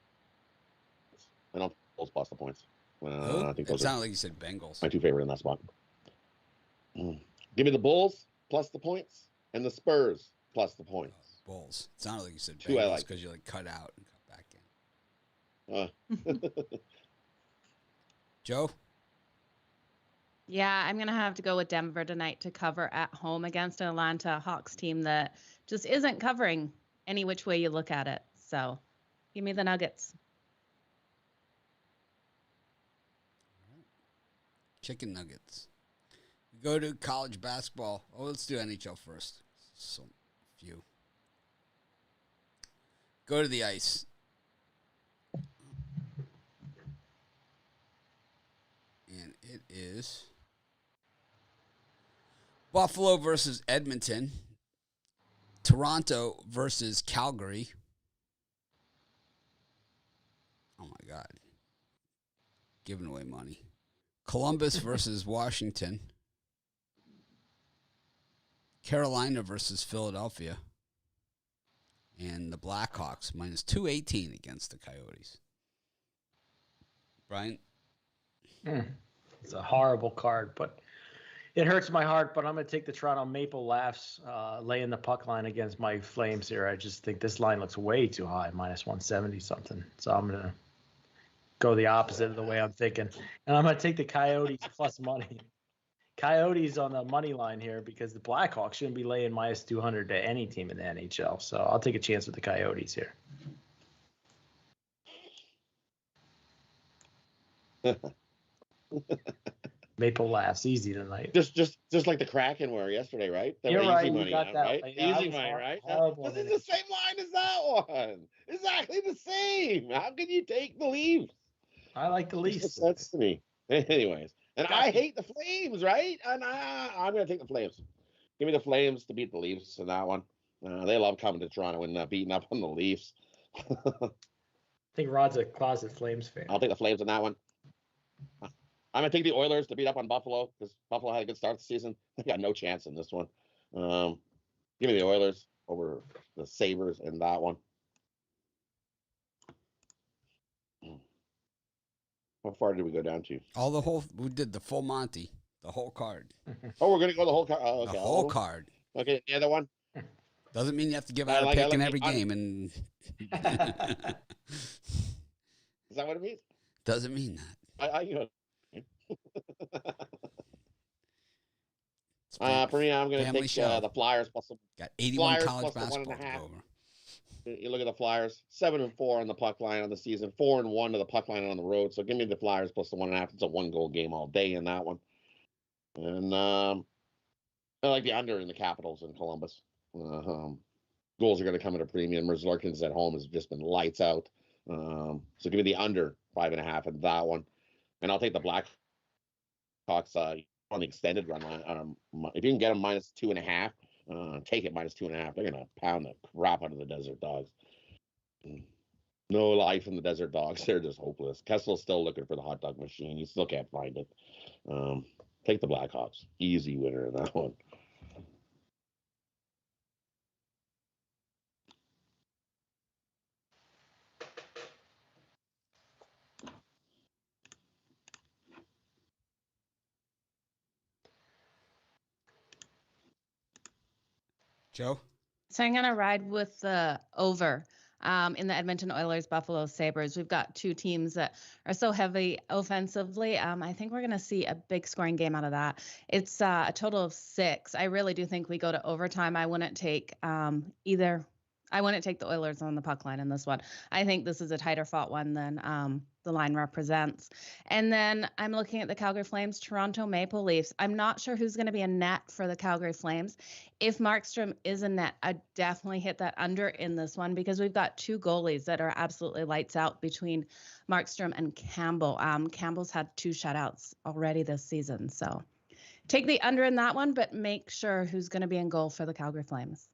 And I'll Bulls plus the points. I think It those sounded are like you said Bengals. my 2 favorite in that spot. Give me the Bulls plus the points and the Spurs plus the points. Bulls. It sounded like you said 2 I Bengals like. because you cut out and cut back in. Joe? Yeah, I'm going to have to go with Denver tonight to cover at home against an Atlanta Hawks team that just isn't covering any which way you look at it. So give me the Nuggets. Chicken nuggets. Go to college basketball. Oh, let's do NHL first. So few. Go to the ice. And it is Buffalo versus Edmonton. Toronto versus Calgary. Oh, my God. Giving away money. Columbus versus Washington. Carolina versus Philadelphia. And the Blackhawks minus 218 against the Coyotes. Brian? It's a horrible card, but it hurts my heart. But I'm going to take the Toronto Maple Leafs, laying the puck line against my Flames here. I just think this line looks way too high, minus 170 something. So I'm going to go the opposite of the way I'm thinking. And I'm going to take the Coyotes plus money. Coyotes on the money line here because the Blackhawks shouldn't be laying minus 200 to any team in the NHL. So I'll take a chance with the Coyotes here. Maple Laughs easy tonight. Just like the Kraken were yesterday, right? They You're were right. easy You money, got that. right? Yeah, Easy money, right? Horrible. This is the same line as that one. Exactly the same. How can you take the Leafs? I like the Leafs. Makes sense to me. Anyways, and I hate the Flames, right? And I'm going to take the Flames. Give me the Flames to beat the Leafs in that one. They love coming to Toronto and beating up on the Leafs. I think Rod's a closet Flames fan. I'll take the Flames in that one. I'm going to take the Oilers to beat up on Buffalo because Buffalo had a good start to the season. They got no chance in this one. Give me the Oilers over the Sabres in that one. How far did we go down to? We did the full Monty, the whole card. Oh, we're going to go the whole card. Oh, okay. The whole card. Okay, the other one. Doesn't mean you have to give out a pick in every game. And is that what it means? Doesn't mean that. For me, I'm going to take the Flyers plus some. Got 81 Flyers college plus basketball to go over. You look at the Flyers, 7-4 on the puck line on the season, 4-1 to the puck line on the road. So give me the Flyers plus the 1.5. It's a 1-goal game all day in that one. And I like the under in the Capitals in Columbus. Goals are going to come at a premium. Larkins at home has just been lights out. So give me the under 5.5 in that one. And I'll take the Blackhawks on the extended run line. If you can get them minus 2.5, take it minus 2.5. They're going to pound the crap out of the Desert Dogs. No life in the Desert Dogs. They're just hopeless. Kessel's still looking for the hot dog machine. You still can't find it. Take the Blackhawks. Easy winner in that one. Joe? So I'm going to ride with the over in the Edmonton Oilers, Buffalo Sabres. We've got two teams that are so heavy offensively. I think we're going to see a big scoring game out of that. It's a total of 6. I really do think we go to overtime. I wouldn't take I wouldn't take the Oilers on the puck line in this one. I think this is a tighter fought one than the line represents. And then I'm looking at the Calgary Flames, Toronto Maple Leafs. I'm not sure who's going to be a net for the Calgary Flames. If Markstrom is a net, I'd definitely hit that under in this one because we've got two goalies that are absolutely lights out between Markstrom and Campbell. Campbell's had 2 shutouts already this season. So take the under in that one, but make sure who's going to be in goal for the Calgary Flames.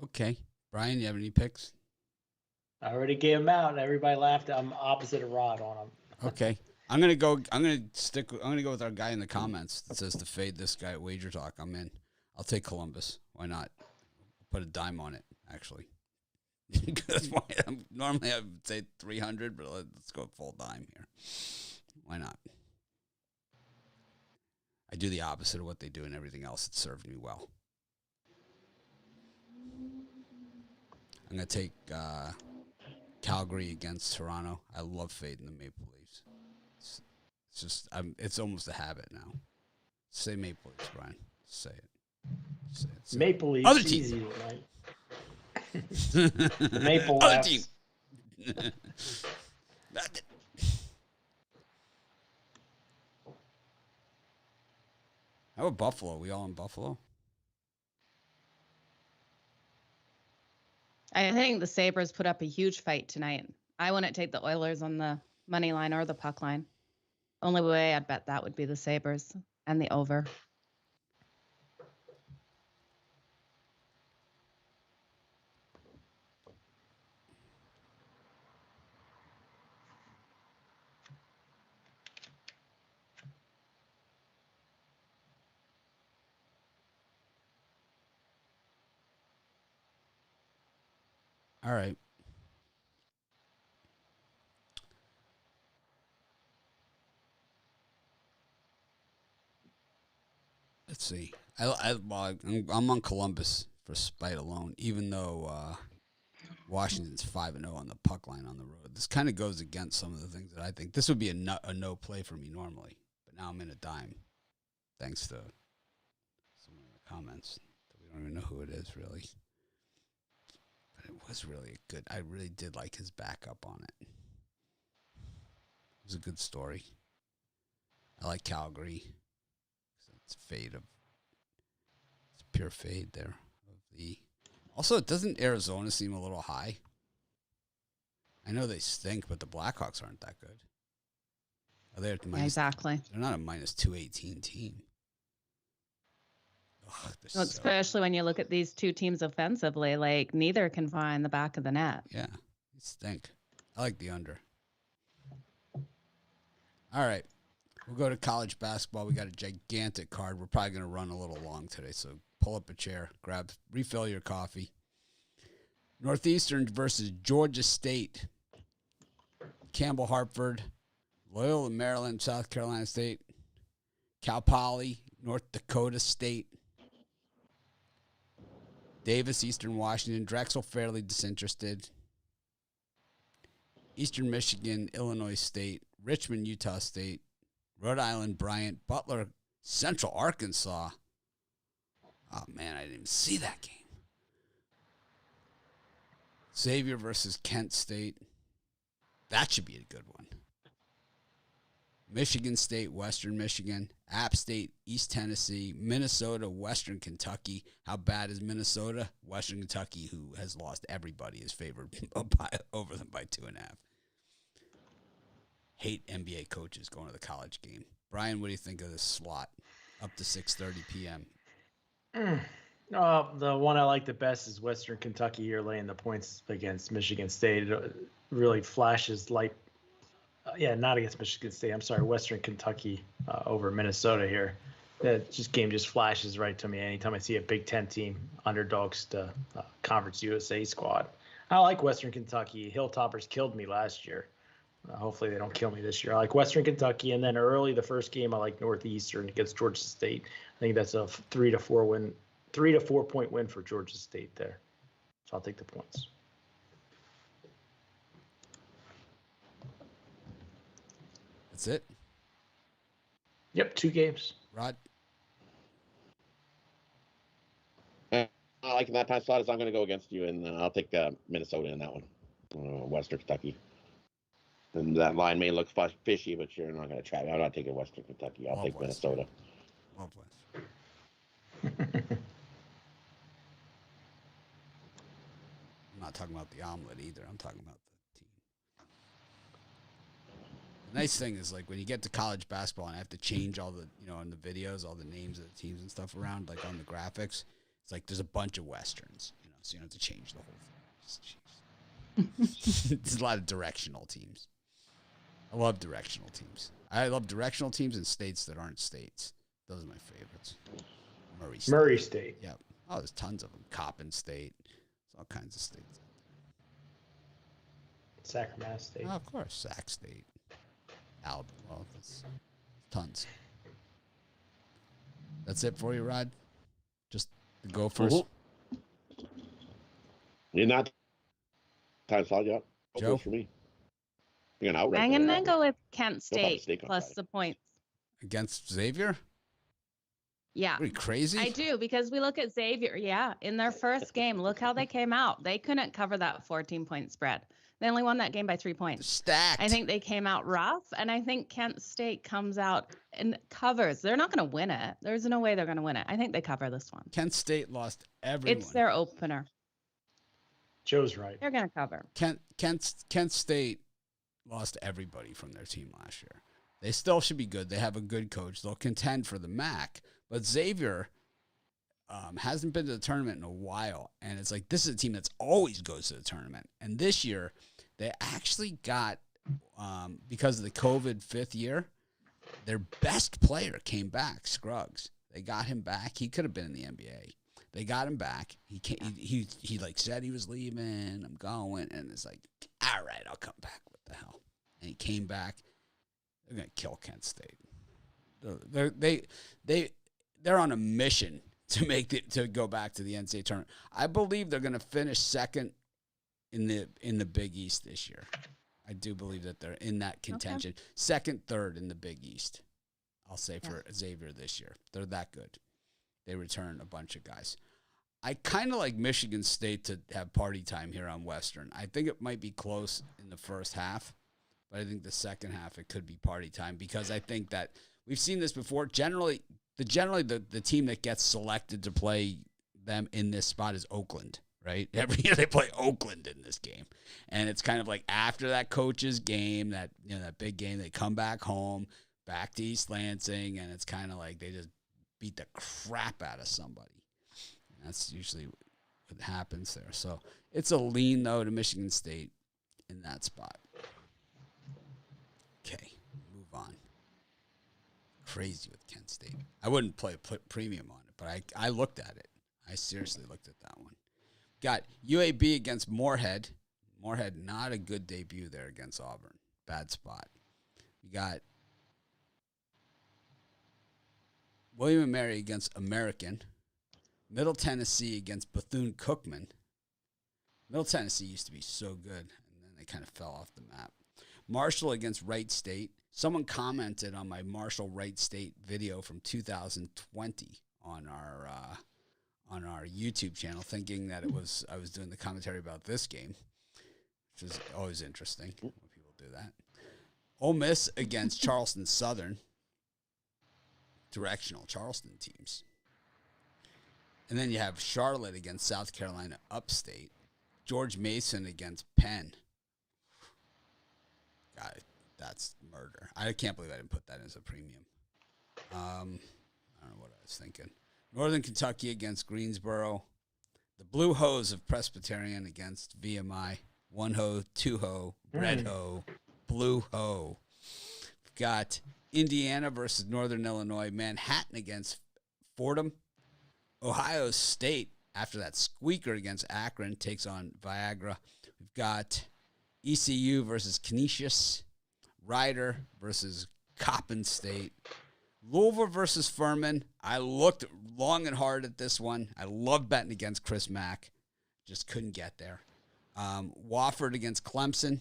Okay. Brian, you have any picks? I already gave them out and everybody laughed. I'm opposite of Rod on them. Okay. I'm gonna go with our guy in the comments that says to fade this guy at Wager Talk. I'm in. I'll take Columbus. Why not? Put a dime on it, actually. Normally I would say 300, but let's go full dime here. Why not? I do the opposite of what they do and everything else. It served me well. I'm going to take Calgary against Toronto. I love fading the Maple Leafs. It's just, it's almost a habit now. Say Maple Leafs, Brian. Say it. Maple Leafs. Other team. Easy tonight. Maple Other team. How about Buffalo? We all in Buffalo? I think the Sabres put up a huge fight tonight. I wouldn't take the Oilers on the money line or the puck line. Only way I'd bet that would be the Sabres and the over. All right. Let's see. I'm on Columbus for spite alone, even though Washington's 5-0 on the puck line on the road. This kind of goes against some of the things that I think. This would be a no play for me normally, but now I'm in a dime, thanks to someone in the comments that we don't even know who it is really. But it was really a good. I really did like his backup on it. It was a good story. I like Calgary. It's pure fade there. Also, doesn't Arizona seem a little high? I know they stink, but the Blackhawks aren't that good. Are they at minus, exactly. They're not a minus 218 team. Ugh, Well, especially when you look at these two teams offensively, like neither can find the back of the net. Yeah, they stink. I like the under. All right. We'll go to college basketball. We got a gigantic card. We're probably going to run a little long today, so pull up a chair, refill your coffee. Northeastern versus Georgia State. Campbell Hartford, Loyola Maryland, South Carolina State, Cal Poly, North Dakota State, Davis, Eastern Washington, Drexel, fairly disinterested, Eastern Michigan, Illinois State, Richmond, Utah State, Rhode Island, Bryant, Butler, Central Arkansas. Oh, man, I didn't even see that game. Xavier versus Kent State. That should be a good one. Michigan State, Western Michigan, App State, East Tennessee, Minnesota, Western Kentucky. How bad is Minnesota? Western Kentucky, who has lost everybody, is favored over them by 2.5. Hate NBA coaches going to the college game. Brian, what do you think of this slot? Up to 6:30 p.m. The one I like the best is Western Kentucky here laying the points against Michigan State. It really flashes light. Not against Michigan State. I'm sorry, Western Kentucky over Minnesota here. That game just flashes right to me anytime I see a Big Ten team underdogs to Conference USA squad. I like Western Kentucky. Hilltoppers killed me last year. Hopefully they don't kill me this year. I like Western Kentucky, and then early the first game I like Northeastern against Georgia State. I think that's a 3 to 4 point win for Georgia State there. So I'll take the points. That's it? Yep, 2 games. Rod? I like that time slot. I'm going to go against you, and I'll take Minnesota in that one. Western Kentucky. And that line may look fishy, but you're not going to try. I'm not taking Western Kentucky. I'll take Minnesota. Love West. I'm not talking about the omelet either. I'm talking about the team. The nice thing is, like, when you get to college basketball and I have to change all the, in the videos, all the names of the teams and stuff around, like on the graphics, it's like there's a bunch of Westerns, so you don't have to change the whole thing. There's a lot of directional teams. I love directional teams. I love directional teams in states that aren't states. Those are my favorites. Murray State. Yep. Oh, there's tons of them. Coppin State. There's all kinds of states. Sacramento State. Oh, of course. Sac State. Well, that's tons. That's it for you, Rod? Just go first. You're not time slot yet. Joe? For me. You're an outright. I'm going to go with Kent State plus the points. Against Xavier? Yeah. Are you crazy? I do, because we look at Xavier. Yeah. In their first game, look how they came out. They couldn't cover that 14-point spread. They only won that game by 3 points. Stacked. I think they came out rough, and I think Kent State comes out and covers. They're not going to win it. There's no way they're going to win it. I think they cover this one. Kent State lost everyone. It's their opener. Joe's right. They're going to cover. Kent State lost everybody from their team last year. They still should be good. They have a good coach. They'll contend for the MAC. But Xavier hasn't been to the tournament in a while. And it's like, this is a team that's always goes to the tournament. And this year, they actually got, because of the COVID fifth year, their best player came back, Scruggs. They got him back. He could have been in the NBA. They got him back. He like said he was leaving. I'm going. And it's like, all right, I'll come back. What the hell? And he came back. They're going to kill Kent State. They're on a mission to go back to the NCAA tournament. I believe they're going to finish second in the Big East this year. I do believe that they're in that contention. Okay. Second, third in the Big East. I'll say for Xavier this year. They're that good. They return a bunch of guys. I kind of like Michigan State to have party time here on Western. I think it might be close in the first half, but I think the second half it could be party time because I think that we've seen this before. Generally the team that gets selected to play them in this spot is Oakland, right? Every year they play Oakland in this game. And it's kind of like after that coach's game, that big game, they come back home, back to East Lansing, and it's kind of like they just beat the crap out of somebody. And that's usually what happens there. So it's a lean, though, to Michigan State in that spot. Okay, move on. Crazy with Kent State. I wouldn't put premium on it, but I looked at it. I seriously looked at that one. Got UAB against Moorhead. Moorhead, not a good debut there against Auburn. Bad spot. We got William & Mary against American. Middle Tennessee against Bethune-Cookman. Middle Tennessee used to be so good, and then they kind of fell off the map. Marshall against Wright State. Someone commented on my Marshall Wright State video from 2020 on our YouTube channel, thinking that I was doing the commentary about this game, which is always interesting when people do that. Ole Miss against Charleston Southern. Directional Charleston teams. And then you have Charlotte against South Carolina Upstate. George Mason against Penn. God, that's murder. I can't believe I didn't put that as a premium. I don't know what I was thinking. Northern Kentucky against Greensboro. The Blue Hose of Presbyterian against VMI. One ho, two ho, red ho, blue ho. We've got Indiana versus Northern Illinois. Manhattan against Fordham. Ohio State, after that squeaker against Akron, takes on Viagra. We've got ECU versus Canisius. Rider versus Coppin State. Louisville versus Furman. I looked long and hard at this one. I love betting against Chris Mack. Just couldn't get there. Wofford against Clemson.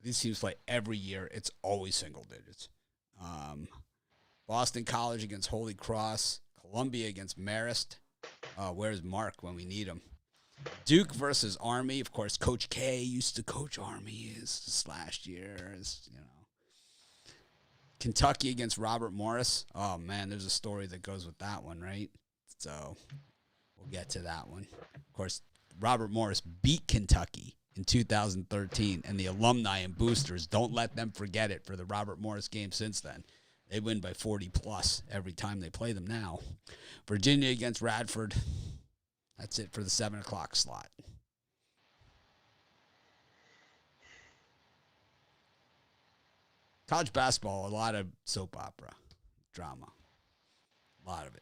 These teams play every year. It's always single digits. Boston College against Holy Cross. Columbia against Marist. Where's Mark when we need him? Duke versus Army. Of course, Coach K used to coach Army this last year. Kentucky against Robert Morris. Oh, man, there's a story that goes with that one, right? So we'll get to that one. Of course, Robert Morris beat Kentucky in 2013, and the alumni and boosters, don't let them forget it for the Robert Morris game since then. They win by 40-plus every time they play them now. Virginia against Radford. That's it for the 7 o'clock slot. College basketball, a lot of soap opera drama. A lot of it.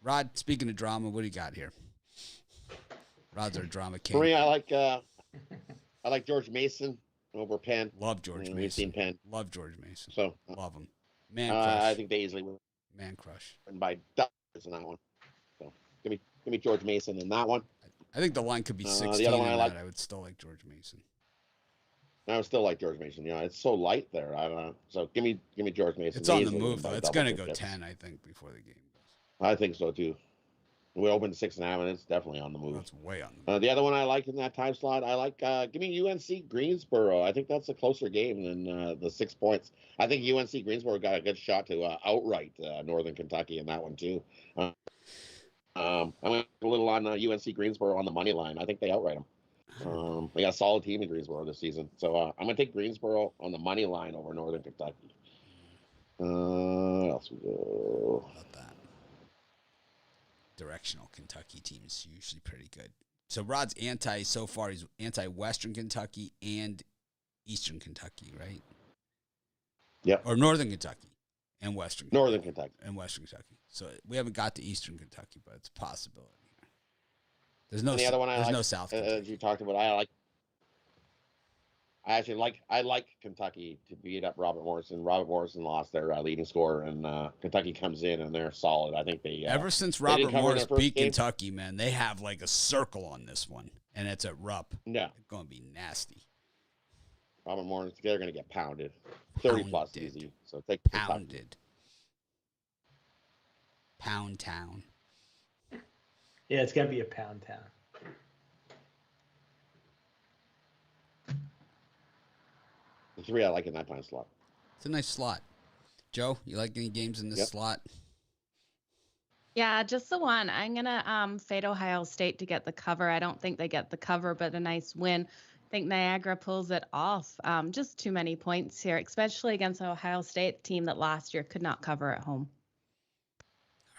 Rod, speaking of drama, what do you got here? Rod's our drama king. For me, I like George Mason over Penn. Love George Mason. Penn. Love George Mason. So love him. Man crush. I think they easily win. Man crush. And by dollars in that one. So give me George Mason in that one. I think the line could be 16. The other one I would still like George Mason. I would still like George Mason. It's so light there. I don't know. So give me George Mason. It's on the move though. It's going to go 10, I think, before the game goes. I think so too. We opened 6.5, and it's definitely on the move. That's way on the move. The other one I like in that time slot, I like give me UNC Greensboro. I think that's a closer game than the 6 points. I think UNC Greensboro got a good shot to outright Northern Kentucky in that one too. I'm going to a little on UNC Greensboro on the money line. I think they outright them. They got a solid team in Greensboro this season, so I'm going to take Greensboro on the money line over Northern Kentucky. What else we go? About that. Directional Kentucky team is usually pretty good. So Rod's so far, he's anti-Western Kentucky and Eastern Kentucky, right? Yep. Or Northern Kentucky and Western Kentucky. Northern Kentucky. And Western Kentucky. So we haven't got to Eastern Kentucky, but it's a possibility. There's no, and the other one there's no South Kentucky. As you talked about, I like Kentucky to beat up Robert Morrison. Robert Morrison lost their leading scorer, and Kentucky comes in and they're solid. I think they ever since Robert Morris beat Kentucky, man, they have like a circle on this one, and it's at Rupp. Yeah, it's going to be nasty. Robert Morris, they're going to get pounded, 30 plus easy. So take pounded. Pound town. Yeah, it's going to be a pound town. The 3 I like in that time slot. It's a nice slot. Joe, you like any games in this slot? Yeah, just the one. I'm going to fade Ohio State to get the cover. I don't think they get the cover, but a nice win. I think Niagara pulls it off. Just too many points here, especially against Ohio State, team that last year could not cover at home.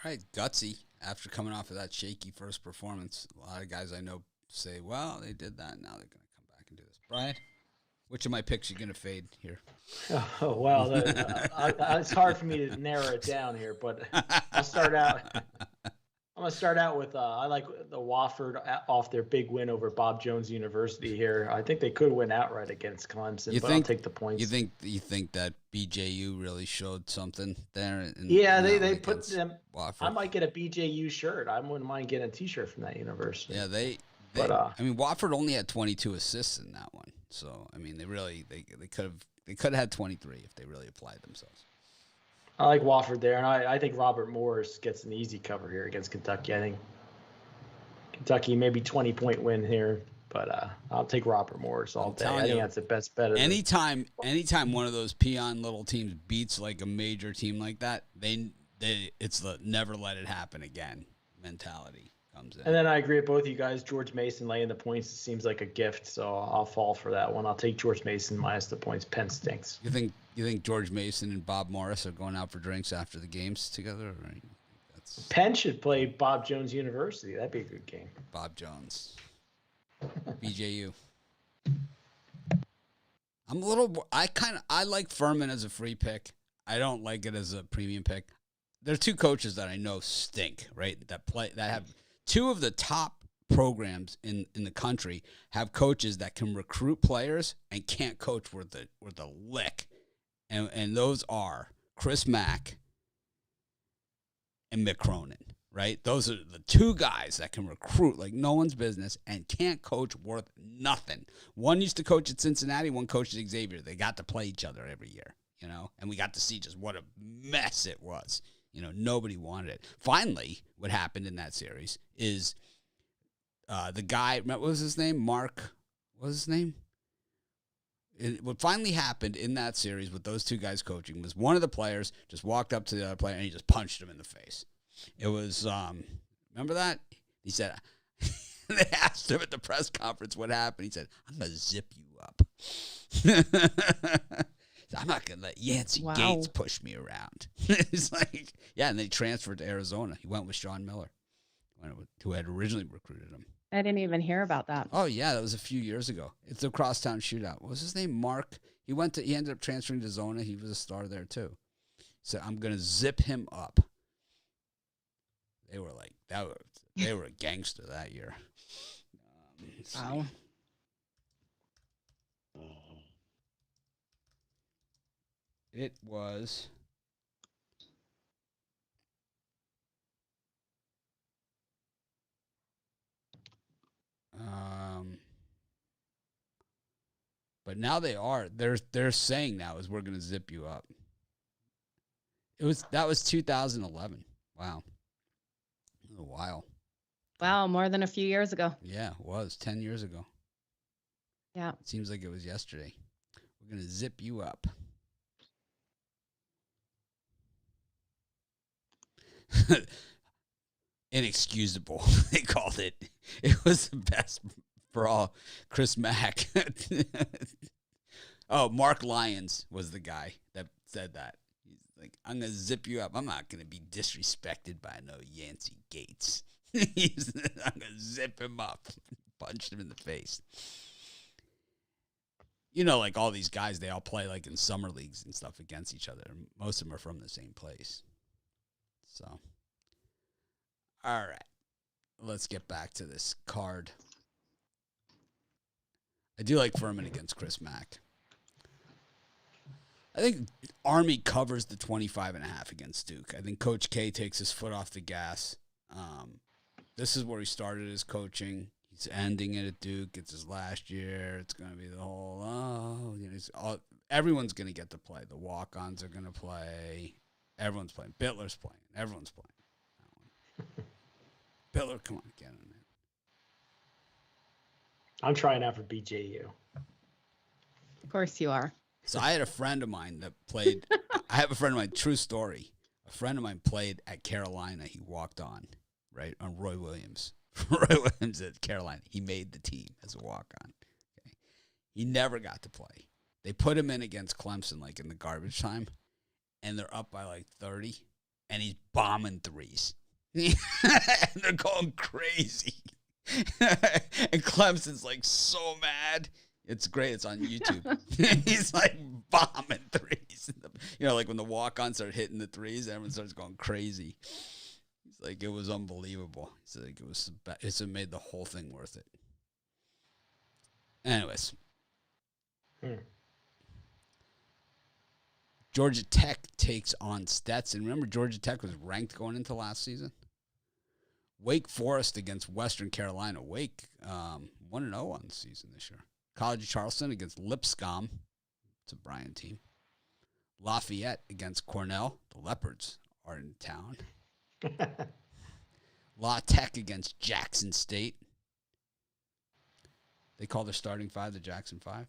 All right, gutsy. After coming off of that shaky first performance, a lot of guys I know say, well, they did that. Now they're going to come back and do this. Brian? Which of my picks are you going to fade here? Oh, well, it's hard for me to narrow it down here, but I'll start out. I'm going to start out with I like the Wofford off their big win over Bob Jones University here. I think they could win outright against Clemson, but I'll take the points. You think that BJU really showed something there? They put them. Wofford. I might get a BJU shirt. I wouldn't mind getting a T-shirt from that university. Yeah, Wofford only had 22 assists in that one. So I mean, they could have had 23 if they really applied themselves. I like Wofford there, and I think Robert Morris gets an easy cover here against Kentucky. I think Kentucky maybe 20-point win here, but I'll take Robert Morris all day. I think that's the best bet. Anytime one of those peon little teams beats like a major team like that, it's the never let it happen again mentality. And then I agree with both of you guys. George Mason laying the points seems like a gift, so I'll fall for that one. I'll take George Mason minus the points. Penn stinks. You think George Mason and Bob Morris are going out for drinks after the games together? Right? Penn should play Bob Jones University. That'd be a good game. Bob Jones, BJU. I like Furman as a free pick. I don't like it as a premium pick. There are two coaches that I know stink, right? That have. Two of the top programs in the country have coaches that can recruit players and can't coach worth a lick. And those are Chris Mack and Mick Cronin, right? Those are the two guys that can recruit like no one's business and can't coach worth nothing. One used to coach at Cincinnati, one coached at Xavier. They got to play each other every year, and we got to see just what a mess it was. Nobody wanted it. Finally, what happened in that series is the guy, what was his name? Mark, what was his name? What finally happened in that series with those two guys coaching was one of the players just walked up to the other player and he just punched him in the face. It was, remember that? He said, they asked him at the press conference what happened. He said, I'm going to zip you up. I'm not going to let Yancey Gates push me around. It's like, yeah, and then he transferred to Arizona. He went with Sean Miller, who had originally recruited him. I didn't even hear about that. Oh, yeah, that was a few years ago. It's a crosstown shootout. What was his name? Mark. He ended up transferring to Zona. He was a star there, too. So I'm going to zip him up. They were like, they were a gangster that year. Wow. It was but now they're saying now is we're going to zip you up. That was 2011. Wow. A while. Wow, more than a few years ago. Yeah, it was 10 years ago. Yeah. It seems like it was yesterday. We're going to zip you up. Inexcusable, they called it. It was the best for all. Chris Mack. Oh, Mark Lyons was the guy that said that. He's like, I'm going to zip you up. I'm not going to be disrespected by no Yancey Gates. I'm going to zip him up. Punched him in the face. You know, like all these guys, they all play like in summer leagues and stuff against each other. Most of them are from the same place. So, all right. Let's get back to this card. I do like Furman against Chris Mack. I think Army covers the 25.5 against Duke. I think Coach K takes his foot off the gas. This is where he started his coaching. He's ending it at Duke. It's his last year. It's going to be the whole, everyone's going to get to play. The walk-ons are going to play. Everyone's playing. Bittler's playing. Everyone's playing. Bittler, come on, get in there. I'm trying out for BJU. Of course you are. So I had a friend of mine that played. I have a friend of mine, true story. A friend of mine played at Carolina. He walked on, right, on Roy Williams. Roy Williams at Carolina. He made the team as a walk-on. Okay. He never got to play. They put him in against Clemson, like in the garbage time, and they're up by like 30, and he's bombing threes. And they're going crazy. And Clemson's like so mad. It's great. It's on YouTube. He's like bombing threes. You know, like when the walk-ons start hitting the threes, everyone starts going crazy. He's like, it was unbelievable. He's like, it made the whole thing worth it. Anyways. Georgia Tech takes on Stetson. Remember, Georgia Tech was ranked going into last season? Wake Forest against Western Carolina. Wake 1-0 on the season this year. College of Charleston against Lipscomb. It's a Bryan team. Lafayette against Cornell. The Leopards are in town. La Tech against Jackson State. They call their starting five the Jackson Five.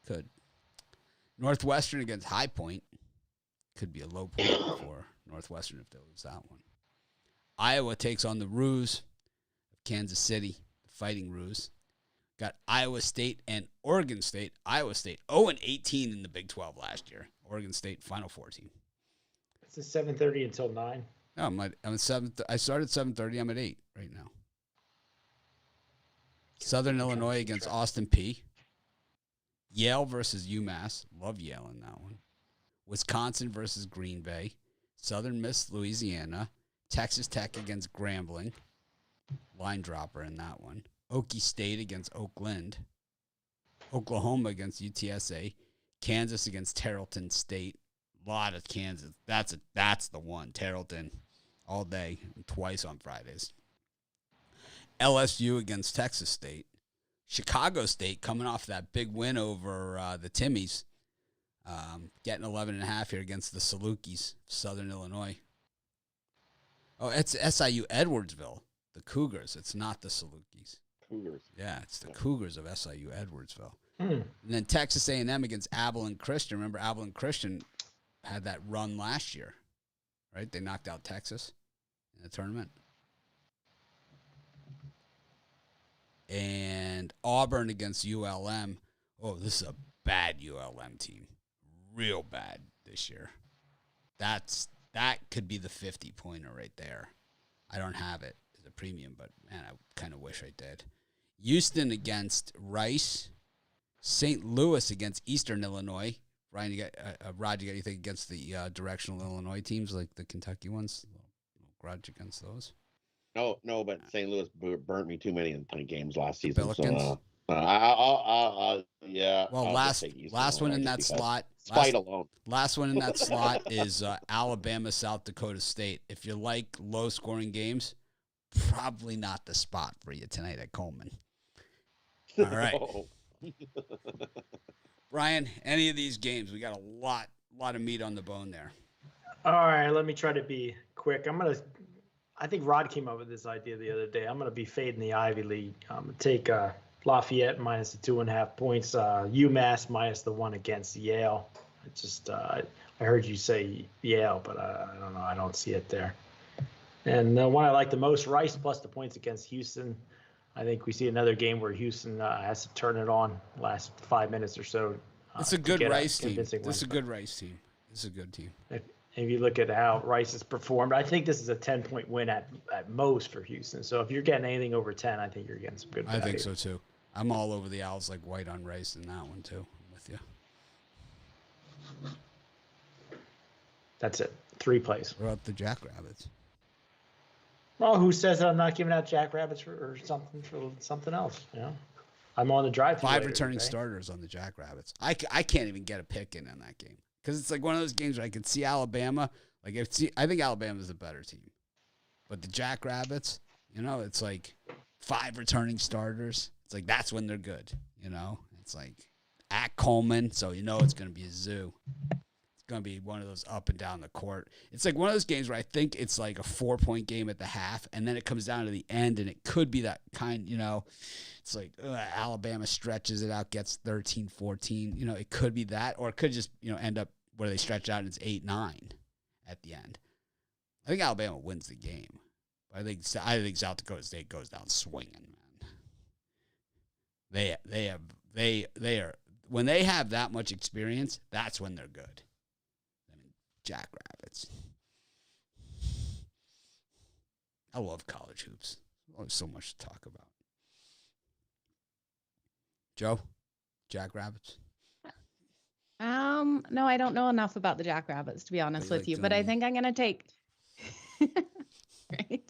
Could. Northwestern against High Point. Could be a low point for Northwestern if they lose that one. Iowa takes on the Roos of Kansas City, the Fighting Roos. Got Iowa State and Oregon State. Iowa State 0-18 in the Big 12 last year. Oregon State Final Four team. It's a 7:30 until 9. No, I'm at 7. I started 7:30. I'm at 8 right now. Southern Illinois against Austin P. Yale versus UMass. Love Yale in that one. Wisconsin versus Green Bay. Southern Miss Louisiana. Texas Tech against Grambling. Line dropper in that one. Okie State against Oakland. Oklahoma against UTSA. Kansas against Tarleton State. A lot of Kansas. That's the one. Tarleton all day, twice on Fridays. LSU against Texas State. Chicago State coming off that big win over the Timmies. Getting 11.5 here against the Salukis, Southern Illinois. Oh, it's SIU Edwardsville, the Cougars. It's not the Salukis. Cougars. Yeah, it's the Cougars of SIU Edwardsville. And then Texas A&M against Abilene Christian. Remember, Abilene Christian had that run last year, right? They knocked out Texas in the tournament. And Auburn against ULM. Oh, this is a bad ULM team. Real bad this year. That could be the 50-pointer right there. I don't have it as a premium, but, man, I kind of wish I did. Houston against Rice. St. Louis against Eastern Illinois. Ryan, Rod, you got anything against the directional Illinois teams like the Kentucky ones? A little grudge against those? No, but St. Louis burnt me too many games last season. Pelicans? So, yeah. Well, last one in that slot. Spite alone. Last one in that slot is Alabama, South Dakota State. If you like low-scoring games, probably not the spot for you tonight at Coleman. All right. Brian, any of these games, we got a lot of meat on the bone there. All right, let me try to be quick. I think Rod came up with this idea the other day. I'm going to be fading the Ivy League. Take Lafayette minus the 2.5 points, UMass minus the 1 against Yale. I heard you say Yale, but I don't know. I don't see it there. And the one I like the most, Rice plus the points against Houston. I think we see another game where Houston has to turn it on last 5 minutes or so. It's a good Rice team. This is a good Rice team. This is a good team. If you look at how Rice has performed, I think this is a 10-point win at most for Houston. So if you're getting anything over 10, I think you're getting some good value. I think so too. I'm all over the Owls like white on Rice in that one too. I'm with you. That's it. 3 plays. What about the Jackrabbits? Well, who says that I'm not giving out Jackrabbits for something else? You know, I'm on the drive. 5 returning starters on the Jackrabbits. I can't even get a pick in that game. Because it's like one of those games where I could see Alabama. I think Alabama's a better team. But the Jackrabbits, it's like 5 returning starters. It's like that's when they're good, It's like at Coleman, so it's going to be a zoo. It's going to be one of those up and down the court. It's like one of those games where I think it's like a 4-point game at the half, and then it comes down to the end, and it could be that kind, It's like Alabama stretches it out, gets 13, 14. It could be that, or it could just, end up where they stretch out and it's 8-9 at the end. I think Alabama wins the game. But I think South Dakota State goes down swinging, man. They are when they have that much experience, that's when they're good. I mean, Jackrabbits. I love college hoops. There's so much to talk about. Joe, Jackrabbits. No, I don't know enough about the Jackrabbits, to be honest with you, but I think I'm going to take right.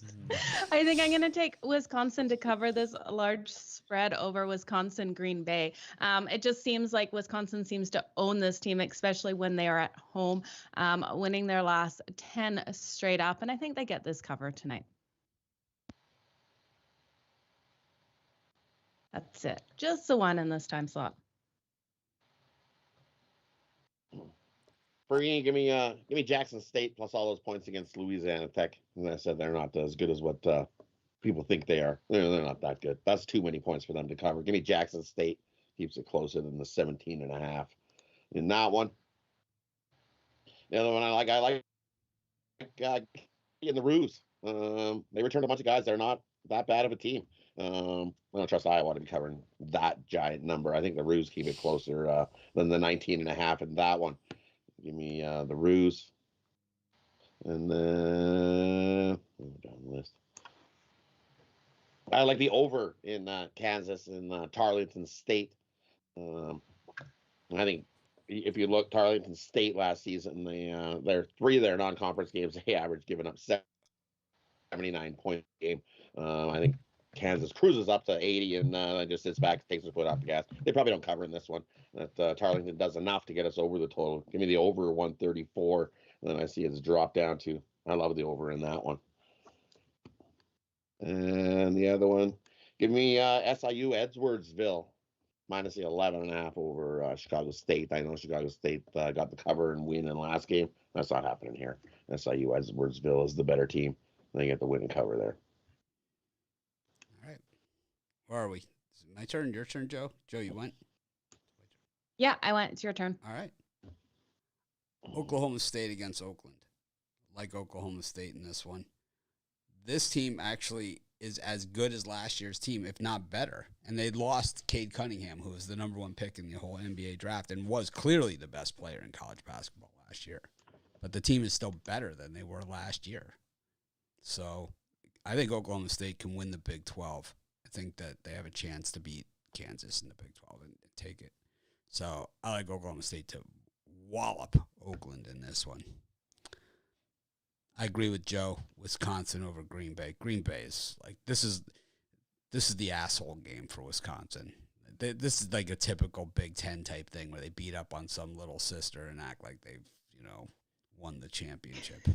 I think I'm going to take Wisconsin to cover this large spread over Wisconsin Green Bay. It just seems like Wisconsin seems to own this team, especially when they are at home, winning their last 10 straight up, and I think they get this cover tonight. That's it. Just the one in this time slot. Fergie, give me Jackson State plus all those points against Louisiana Tech. And I said they're not as good as what people think they are. They're not that good. That's too many points for them to cover. Give me Jackson State. Keeps it closer than the 17.5 in that one. The other one I like in the Roos. They returned a bunch of guys. They're not that bad of a team. I don't trust Iowa to be covering that giant number. I think the Roos keep it closer than the 19.5 in that one. Give me the Roos. And then down the list. I like the over in Kansas and Tarleton State. I think if you look, Tarleton State last season, their 3 of their non-conference games, they averaged giving up 79 point game. I think Kansas cruises up to 80 and just sits back, takes their foot off the gas. They probably don't cover in this one. That Tarleton does enough to get us over the total. Give me the over 134. And then I see it's dropped down to, I love the over in that one. And the other one, give me SIU Edwardsville minus the 11.5 over Chicago State. I know Chicago State got the cover and win in the last game. That's not happening here. SIU Edwardsville is the better team. They get the win and cover there. All right. Where are we? Is it my turn? Your turn, Joe? Joe, you went? Yeah, I went. It's your turn. All right. Oklahoma State against Oakland. Like Oklahoma State in this one. This team actually is as good as last year's team, if not better. And they lost Cade Cunningham, who was the number 1 pick in the whole NBA draft and was clearly the best player in college basketball last year. But the team is still better than they were last year. So I think Oklahoma State can win the Big 12. I think that they have a chance to beat Kansas in the Big 12 and take it. So I like Oklahoma State to wallop Oakland in this one. I agree with Joe. Wisconsin over Green Bay. Green Bay is like this is the asshole game for Wisconsin. This is like a typical Big Ten type thing where they beat up on some little sister and act like they've won the championship.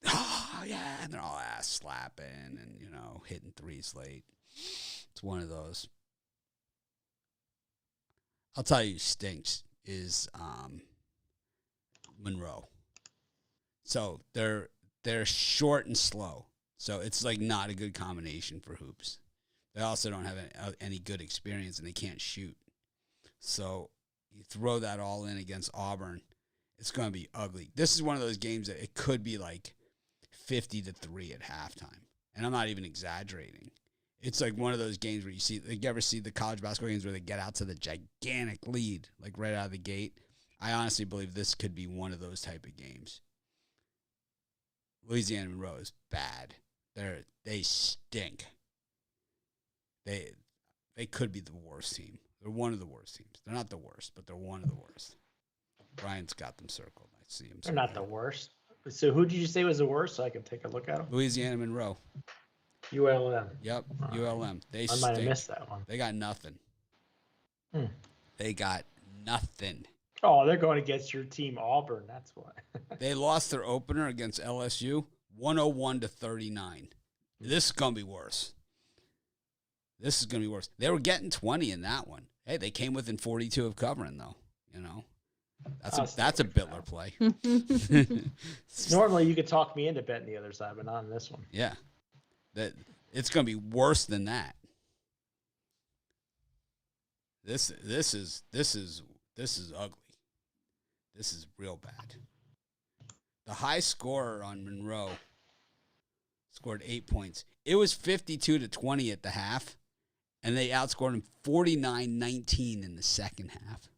Oh yeah, and they're all ass slapping and hitting threes late. It's one of those. I'll tell you, stinks is Monroe. So they're short and slow. So it's like not a good combination for hoops. They also don't have any good experience, and they can't shoot. So you throw that all in against Auburn, it's going to be ugly. This is one of those games that it could be like 50-3 at halftime. And I'm not even exaggerating. It's like one of those games where you ever see the college basketball games where they get out to the gigantic lead, like right out of the gate? I honestly believe this could be one of those type of games. Louisiana Monroe is bad. They stink. They could be the worst team. They're one of the worst teams. They're not the worst, but they're one of the worst. Brian's got them circled. I see them. They're not the worst. So who did you say was the worst so I can take a look at them? Louisiana Monroe. ULM. Yep, ULM. They I might have missed that one. They got nothing. They got nothing. Oh, they're going against your team, Auburn. That's why. They lost their opener against LSU, 101-39. This is going to be worse. This is going to be worse. They were getting 20 in that one. Hey, they came within 42 of covering, though. You know, that's a Bittler play. Normally, you could talk me into betting the other side, but not in this one. Yeah, it's going to be worse than that. This is ugly. This is real bad. The high scorer on Monroe scored 8 points. It was 52-20 at the half, and they outscored him 49-19 in the second half.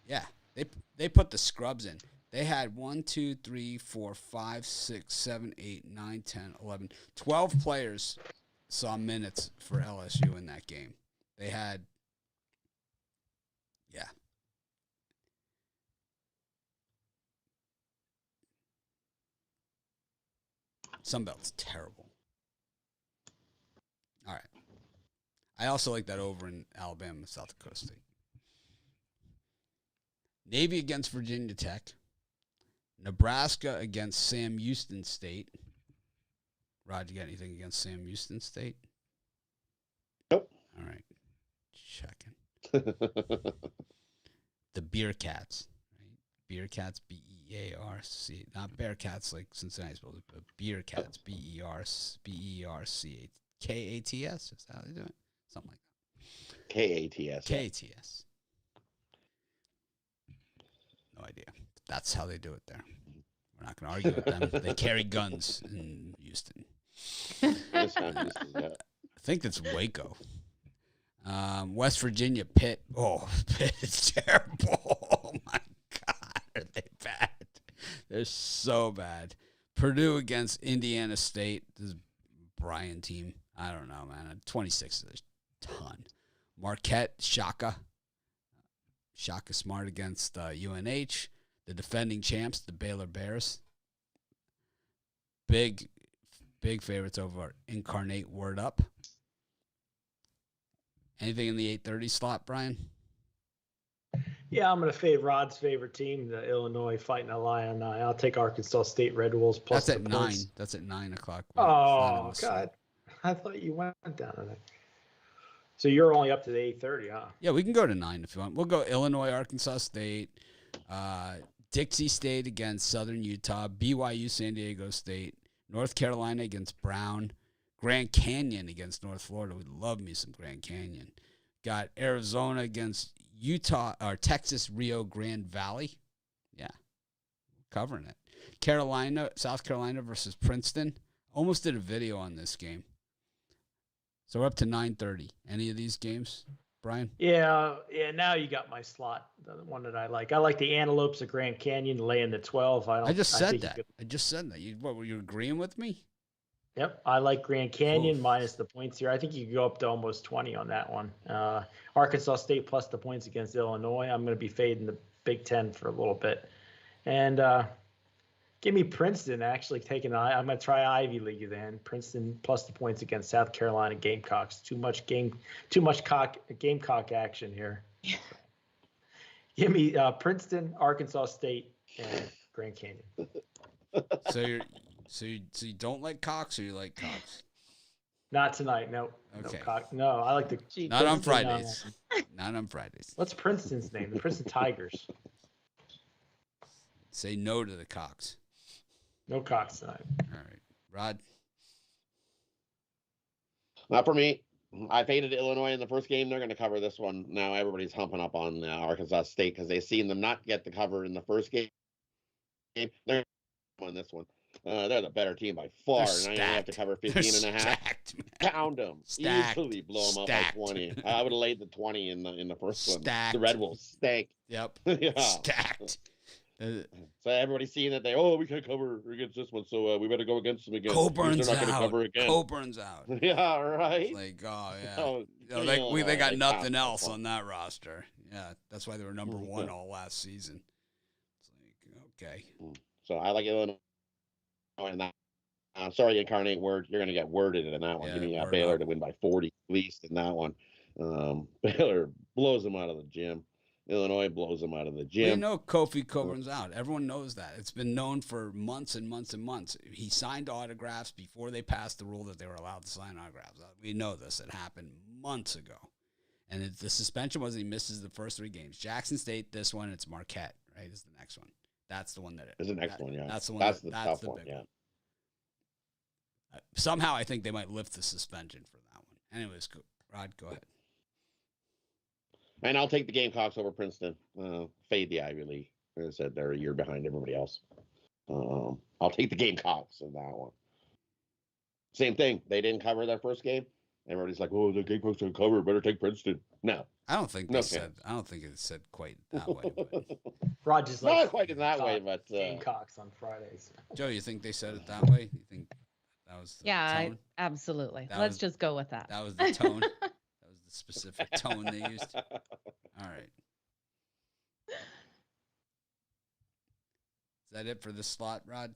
Yeah, they put the scrubs in. They had 1, 2, 3, 4, 5, 6, 7, 8, 9, 10, 11, 12 players saw minutes for LSU in that game. They had, yeah. Sunbelt's terrible. All right. I also like that over in Alabama, South Dakota State. Navy against Virginia Tech. Nebraska against Sam Houston State. Rod, you got anything against Sam Houston State? Nope. All right. Checking. The Bearcats. Right? Bearcats, B-E-A-R-C. Not Bearcats like Cincinnati's, but Bearcats, B-E-R-C-H-K-A-T-S. Is that how they do it? Something like that. K-A-T-S. K-A-T-S. No idea. That's how they do it there. We're not going to argue with them. They carry guns in Houston. I think that's Waco. West Virginia, Pitt. Oh, Pitt is terrible. Oh, my God. Are they bad? They're so bad. Purdue against Indiana State. This is Brian team. I don't know, man. 26 is a ton. Marquette, Shaka. Shaka Smart against UNH. The defending champs, the Baylor Bears. Big favorites over Incarnate Word Up. Anything in the 8:30 slot, Brian? Yeah, I'm going to fave Rod's favorite team, the Illinois Fighting Illini. I'll take Arkansas State Red Wolves plus That's at the 9. points. That's at 9 o'clock. Oh, God. I thought you went down to that. So you're only up to the 8:30, huh? Yeah, we can go to 9 if you want. We'll go Illinois, Arkansas State, Dixie State against Southern Utah, BYU, San Diego State, North Carolina against Brown, Grand Canyon against North Florida. We love me some Grand Canyon. Got Arizona against Utah or Texas, Rio Grande Valley. Yeah, covering it. South Carolina versus Princeton. Almost did a video on this game. So we're up to 9:30. Any of these games, Brian? Yeah. Now you got my slot, the one that I like. I like the Antelopes of Grand Canyon laying the 12. I just said that. You were you agreeing with me? Yep, I like Grand Canyon minus the points here. I think you could go up to almost 20 on that one. Arkansas State plus the points against Illinois. I'm going to be fading the Big Ten for a little bit. And give me Princeton actually taking I'm going to try Ivy League then. Princeton plus the points against South Carolina Gamecocks. Too much Gamecock action here. Give me Princeton, Arkansas State, and Grand Canyon. So you don't like Cox or you like Cox? Not tonight, no. Okay. No, I like the. Not on Fridays. Not on Fridays. What's Princeton's name? The Princeton Tigers. Say no to the Cox. No Cox tonight. All right. Rod? Not for me. I faded Illinois in the first game. They're going to cover this one. Now everybody's humping up on Arkansas State because they've seen them not get the cover in the first game. They're on this one. They're the better team by far. And I only have to cover 15 and a half. Stacked, man. Pound them. Stacked. Easily blow them up by 20. I would have laid the 20 in the first one. Stacked. The Red Wolves stank. Yep. Yeah. Stacked. So everybody's seeing that we can't cover against this one, so we better go against them again. Coburn's They're not going to out. cover again. Coburn's out. Yeah, right. It's like, oh, yeah. Oh, They got they nothing can't. else on that roster. Yeah, that's why they were number one all last season. It's like, okay. So I like Illinois. And that, I'm sorry, Incarnate Word. You're going to get worded in that one. Yeah, Give me word Baylor up. to win by 40 at least in that one. Baylor blows them out of the gym. Illinois blows them out of the gym. We know Kofi Coburn's out. Everyone knows that. It's been known for months and months and months. He signed autographs before they passed the rule that they were allowed to sign autographs. We know this. It happened months ago. And the suspension was he misses the first 3 games. Jackson State, this one, it's Marquette, right, is the next one. That's the one that is the next one, yeah. That's the one. That's that's the tough the one, big yeah. one. Somehow I think they might lift the suspension for that one. Anyways, Rod, go ahead. And I'll take the Gamecocks over Princeton. Fade the Ivy League. As I said, they're a year behind everybody else. I'll take the Gamecocks in that one. Same thing. They didn't cover their first game. Everybody's like, "Oh, the Gamecocks didn't cover. Better take Princeton." No, I don't think No they said. chance. I don't think it said quite that way. But Rod just not like quite in that way, but Gamecocks on Fridays. Joe, you think they said it that way? You think that was the tone? Absolutely. That Let's was- just go with that. That was the tone. That was the specific tone they used. All right. Is that it for this slot, Rod?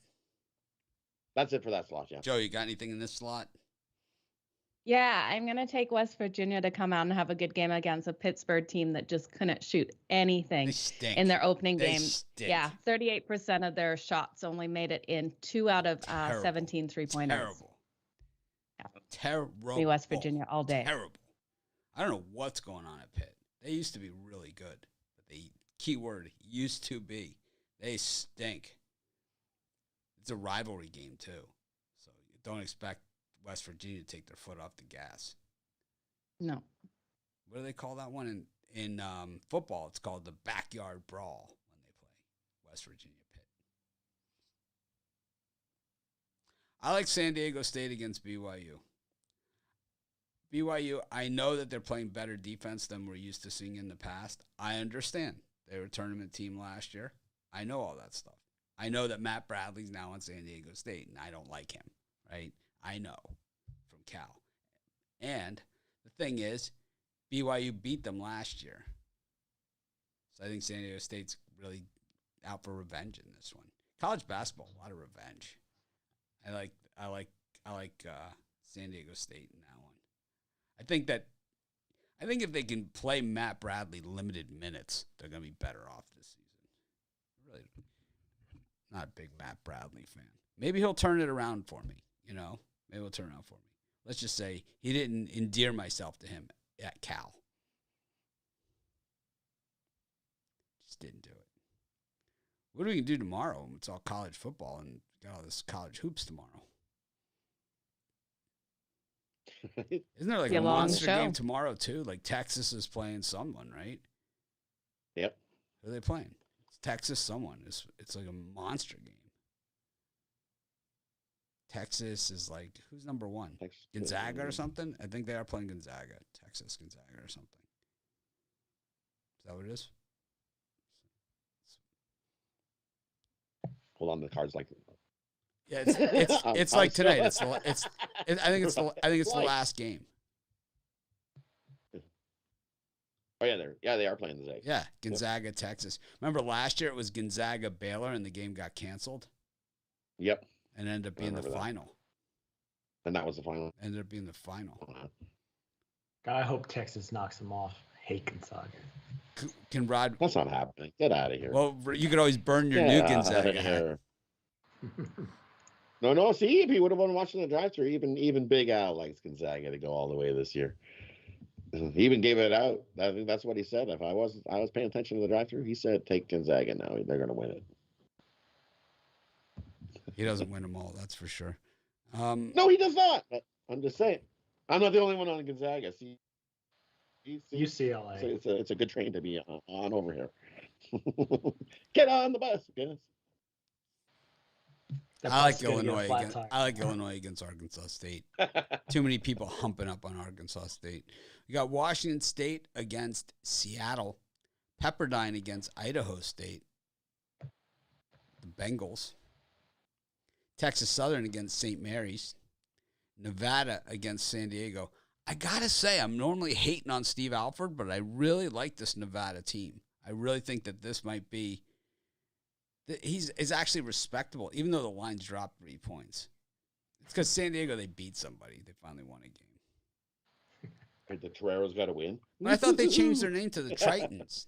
that's it for that slot, yeah. Joe, you got anything in this slot? Yeah, I'm going to take West Virginia to come out and have a good game against a Pittsburgh team that just couldn't shoot anything They stink. in their opening They game. stink. Yeah, 38% of their shots only made it in 2 out of Terrible. 17 3-pointers. Terrible. Yeah. Terrible. Be West Virginia all day. Terrible. I don't know what's going on at Pitt. They used to be really good, but they keyword used to be. They stink. It's a rivalry game too, so you don't expect West Virginia to take their foot off the gas. No. What do they call that one in football? It's called the backyard brawl when they play West Virginia Pitt. I like San Diego State against BYU. BYU, I know that they're playing better defense than we're used to seeing in the past. I understand. They were a tournament team last year. I know all that stuff. I know that Matt Bradley's now on San Diego State, and I don't like him, right? I know from Cal. And the thing is, BYU beat them last year. So I think San Diego State's really out for revenge in this one. College basketball, a lot of revenge. I like San Diego State in that one. I think if they can play Matt Bradley limited minutes, they're going to be better off this season. Really not a big Matt Bradley fan. Maybe he'll turn it around for me, you know? Maybe he'll turn it around for me. Let's just say he didn't endear myself to him at Cal. Just didn't do it. What are we going to do tomorrow? It's all college football and got all this college hoops tomorrow. Isn't there like Be a a long monster show. game tomorrow too? Like Texas is playing someone, right? Yep. Who are they playing? It's Texas someone. It's like a monster game. Texas is like, who's number one? Texas. Gonzaga or something? I think they are playing Gonzaga. Texas, Gonzaga or something. Is that what it is? Hold on, the card's like. Yeah, it's like tonight. I think it's the Like- last game. Oh yeah, they are playing the day. Yeah, Gonzaga, Texas. Remember last year it was Gonzaga, Baylor, and the game got canceled Yep. and ended up being the remember that. final. And that was the final. Ended up being the final. I hope Texas knocks them off. I hate Gonzaga. Can Rod? That's not happening. Get out of here. Well, you could always burn your new Gonzaga hat. No. See, if he would have been watching the drive-thru, even Big Al likes Gonzaga to go all the way this year. He even gave it out. I think that's what he said. If I was paying attention to the drive-thru, he said, "Take Gonzaga now. They're going to win it." He doesn't win them all, that's for sure. No, he does not. I'm just saying. I'm not the only one on Gonzaga. See, UCLA. It's a good train to be on over here. Get on the bus, guys. I like Illinois against Arkansas State. Too many people humping up on Arkansas State. We got Washington State against Seattle. Pepperdine against Idaho State. The Bengals. Texas Southern against St. Mary's. Nevada against San Diego. I got to say, I'm normally hating on Steve Alford, but I really like this Nevada team. I really think that this might be he's actually respectable, even though the line's dropped 3 points. It's because San Diego, they beat somebody. They finally won a game. Right, the Toreros got to win. But I thought they changed their name to the Tritons.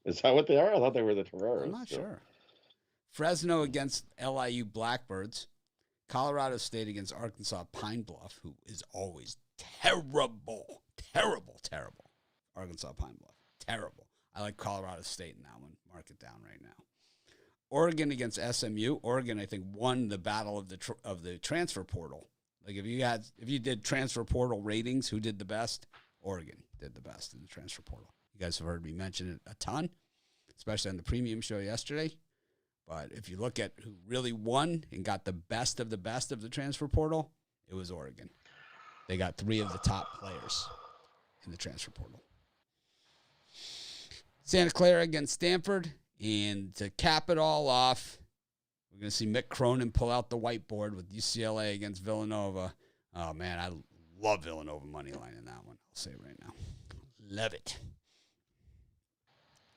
Is that what they are? I thought they were the Toreros. I'm not sure. Fresno against LIU Blackbirds. Colorado State against Arkansas Pine Bluff, who is always terrible. Terrible. Arkansas Pine Bluff. Terrible. I like Colorado State in that one. Mark it down right now. Oregon against SMU. Oregon, I think, won the battle of the transfer portal. Like if you did transfer portal ratings, who did the best? Oregon did the best in the transfer portal. You guys have heard me mention it a ton, especially on the premium show yesterday. But if you look at who really won and got the best of the transfer portal, it was Oregon. They got 3 of the top players in the transfer portal. Santa Clara against Stanford. And to cap it all off, we're going to see Mick Cronin pull out the whiteboard with UCLA against Villanova. Oh, man, I love Villanova money line in that one. I'll say it right now. Love it.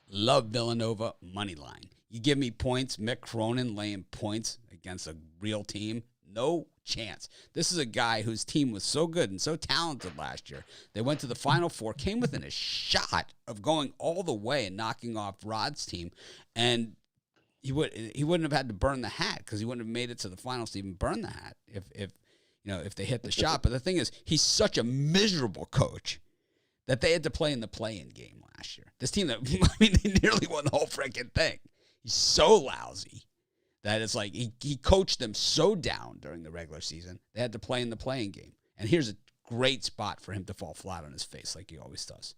Love Villanova money line. You give me points, Mick Cronin laying points against a real team, no chance. This is a guy whose team was so good and so talented last year. They went to the Final Four, came within a shot of going all the way and knocking off Rod's team, and he wouldn't have had to burn the hat because he wouldn't have made it to the finals to even burn the hat if they hit the shot. But the thing is, he's such a miserable coach that they had to play in the play-in game last year. This team they nearly won the whole freaking thing. He's so lousy that it's like he coached them so down during the regular season, they had to play in the play-in game. And here's a great spot for him to fall flat on his face like he always does.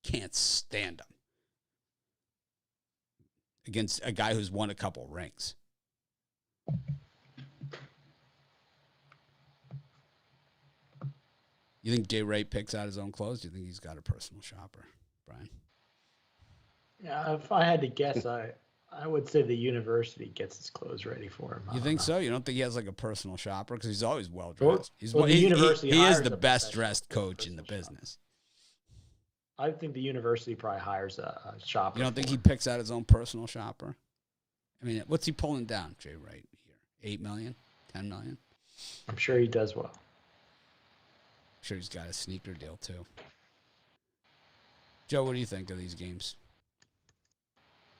Can't stand him. Against a guy who's won a couple rings. You think Jay Wright picks out his own clothes? Do you think he's got a personal shopper, Brian? Yeah, if I had to guess, I would say the university gets his clothes ready for him. You think so? You don't think he has like a personal shopper? Because he's always well dressed. He is the best dressed coach in the business. I think the university probably hires a shopper. You don't think he picks out his own personal shopper? I mean, what's he pulling down, Jay Wright, here? 8 million? 10 million? I'm sure he does well. I'm sure he's got a sneaker deal, too. Joe, what do you think of these games?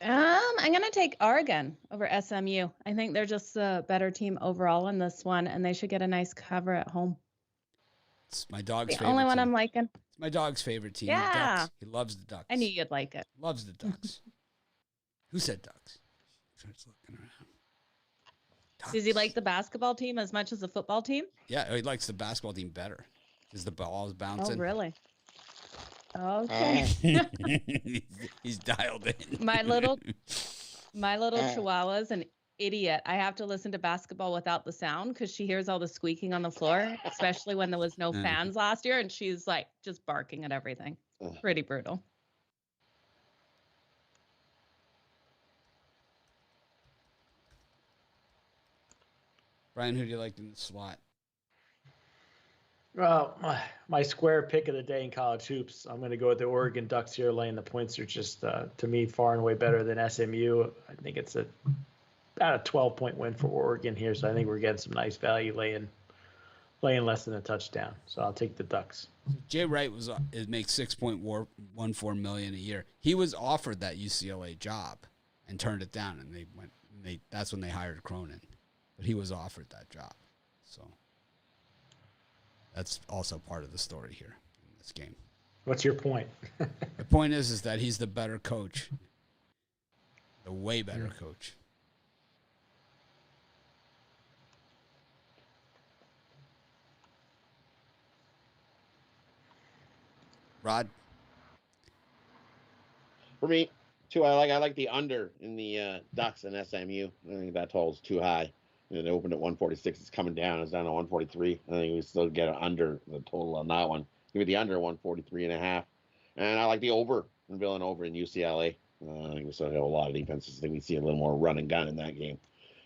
I'm going to take Oregon over SMU. I think they're just a better team overall in this one, and they should get a nice cover at home. It's my dog's favorite The only one team. I'm liking. It's my dog's favorite team. Yeah. The Ducks. He loves the Ducks. I knew you'd like it. Loves the Ducks. Who said Ducks? Starts looking around. Ducks. Does he like the basketball team as much as the football team? Yeah, he likes the basketball team better because the ball is bouncing. Oh, really? Okay. He's dialed in. My little Chihuahua's an idiot. I have to listen to basketball without the sound because she hears all the squeaking on the floor, especially when there was no fans last year, and she's like just barking at everything. Pretty brutal. Brian, who do you like in the slot? Well, my square pick of the day in college hoops, I'm going to go with the Oregon Ducks here. Laying the points are just, to me, far and away better than SMU. I think it's about a 12-point win for Oregon here, so I think we're getting some nice value laying less than a touchdown. So I'll take the Ducks. Jay Wright makes $6.14 million a year. He was offered that UCLA job and turned it down, and that's when they hired Cronin. But he was offered that job, so. That's also part of the story here in this game. What's your point? The point is that he's the better coach, the way better coach. Rod? For me, too, I like the under in the Ducks and SMU. I think that total's too high. It opened at 146. It's coming down. It's down to 143. I think we still get an under the total on that one. Give me the under 143.5. And I like the over in Villanova and UCLA. I think we still have a lot of defenses. I think we see a little more run and gun in that game.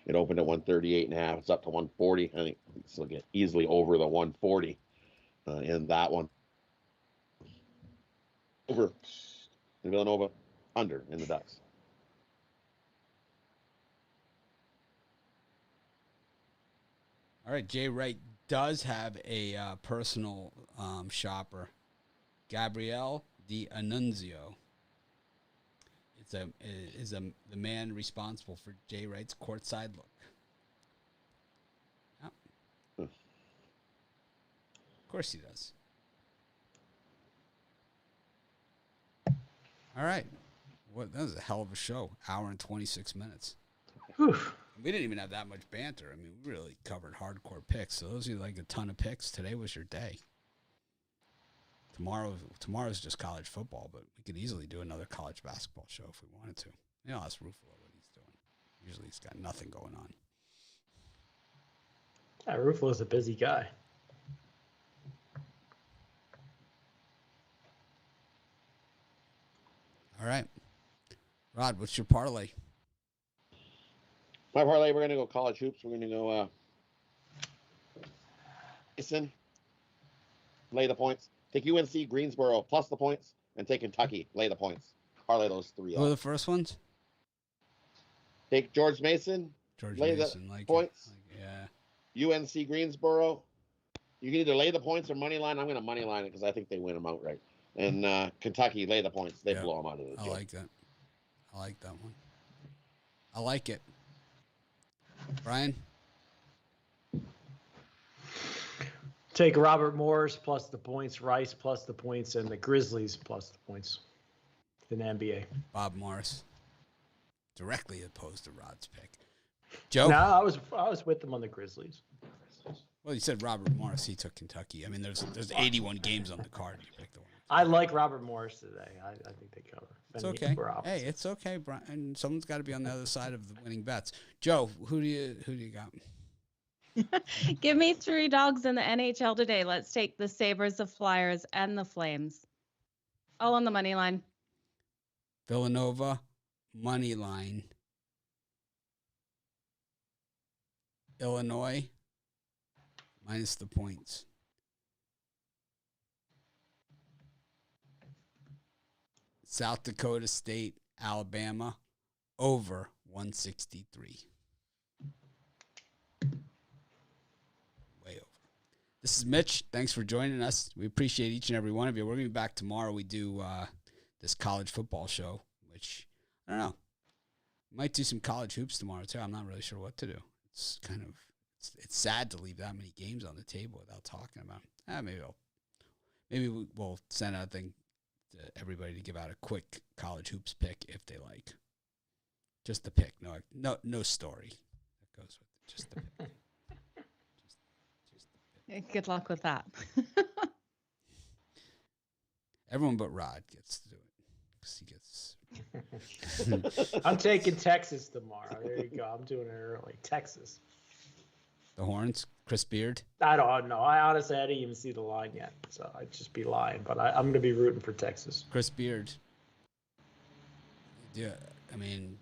It opened at 138.5. It's up to 140. I think we still get easily over the 140 in that one. Over in Villanova, under in the Ducks. All right, Jay Wright does have a personal shopper, Gabrielle D'Annunzio. Is the man responsible for Jay Wright's courtside look. Yeah. Of course he does. All right. That was a hell of a show. Hour and 26 minutes. Whew. We didn't even have that much banter. I mean, we really covered hardcore picks. So those are like a ton of picks. Today was your day. Tomorrow's just college football, but we could easily do another college basketball show if we wanted to. I'll ask Ruffalo what he's doing. Usually he's got nothing going on. Yeah, Ruffalo's a busy guy. All right. Rod, what's your parlay? My parlay, we're going to go college hoops. We're going to go Mason, lay the points. Take UNC Greensboro plus the points, and take Kentucky, lay the points. Parlay those three. Who are the first ones? Take George Mason, lay Mason, the points. Yeah. UNC Greensboro. You can either lay the points or money line. I'm going to money line it because I think they win them outright. And Kentucky, lay the points. They blow them out of the I like that. I like that one. I like it. Brian? Take Robert Morris plus the points, Rice plus the points, and the Grizzlies plus the points in the NBA. Bob Morris. Directly opposed to Rod's pick. Joe? No, I was with them on the Grizzlies. Well, you said Robert Morris. He took Kentucky. I mean, there's 81 games on the card. You picked the one. I like Robert Morris today. I think they cover. It's okay. Hey, it's okay, Brian. And someone's got to be on the other side of the winning bets. Joe, who do you got? Give me 3 dogs in the NHL today. Let's take the Sabres, the Flyers, and the Flames. All on the money line. Villanova, money line. Illinois, minus the points. South Dakota State, Alabama, over 163. Way over. This is Mitch. Thanks for joining us. We appreciate each and every one of you. We're going to be back tomorrow. We do this college football show, which, I don't know. Might do some college hoops tomorrow, too. I'm not really sure what to do. It's kind of, it's sad to leave that many games on the table without talking about them. Maybe we'll send out a thing to everybody to give out a quick college hoops pick if they like. Just the pick. No story. That goes with it. Just the pick. Just the pick. Good luck with that. Everyone but Rod gets to do it. Because he gets... I'm taking Texas tomorrow. There you go. I'm doing it early. Texas. The Horns, Chris Beard. I don't know. I honestly didn't even see the line yet, so I'd just be lying. But I'm going to be rooting for Texas. Chris Beard. Yeah, I mean,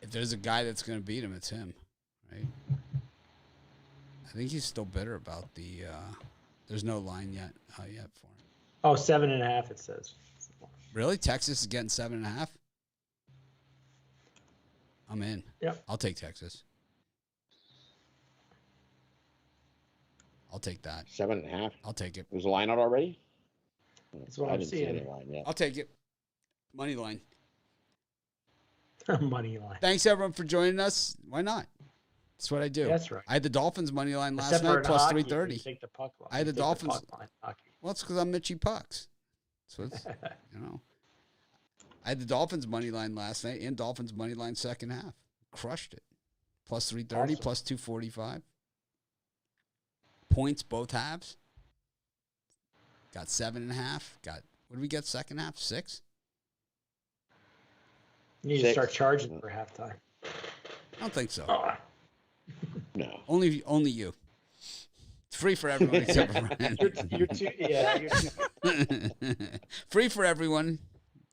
if there's a guy that's going to beat him, it's him, right? I think he's still bitter about the. There's no line yet for him. Oh, 7.5. It says. Really, Texas is getting 7.5. I'm in. Yep. I'll take Texas. I'll take that. 7.5. I'll take it. There's a line out already? That's what I I'm didn't see seeing. any line yet. I'll take it. Money line. Money line. Thanks, everyone, for joining us. Why not? That's what I do. That's right. I had the Dolphins money line last Except for night, in plus hockey, 330. you take the puck line. I had the You take Dolphins. puck line, hockey. Well, it's because I'm Mitchy Pucks. So it's, I had the Dolphins money line last night and Dolphins money line second half. Crushed it. Plus 330, Awesome. plus 245. Points both halves. Got 7.5. What did we get second half? 6? You need to start charging for halftime. I don't think so. Oh. No. Only you. It's free for everyone except for Brian. You're too. Free for everyone.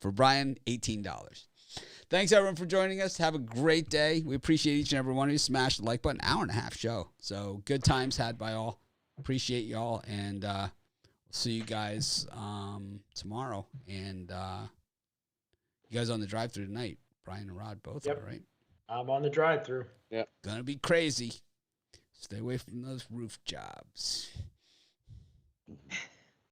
For Brian, $18. Thanks, everyone, for joining us. Have a great day. We appreciate each and every one of you. Smash the like button. Hour and a half show. So good times had by all. Appreciate y'all. And we'll see you guys tomorrow. And you guys on the drive-thru tonight. Brian and Rod both are, right? I'm on the drive-thru. Yep. Gonna be crazy. Stay away from those roof jobs.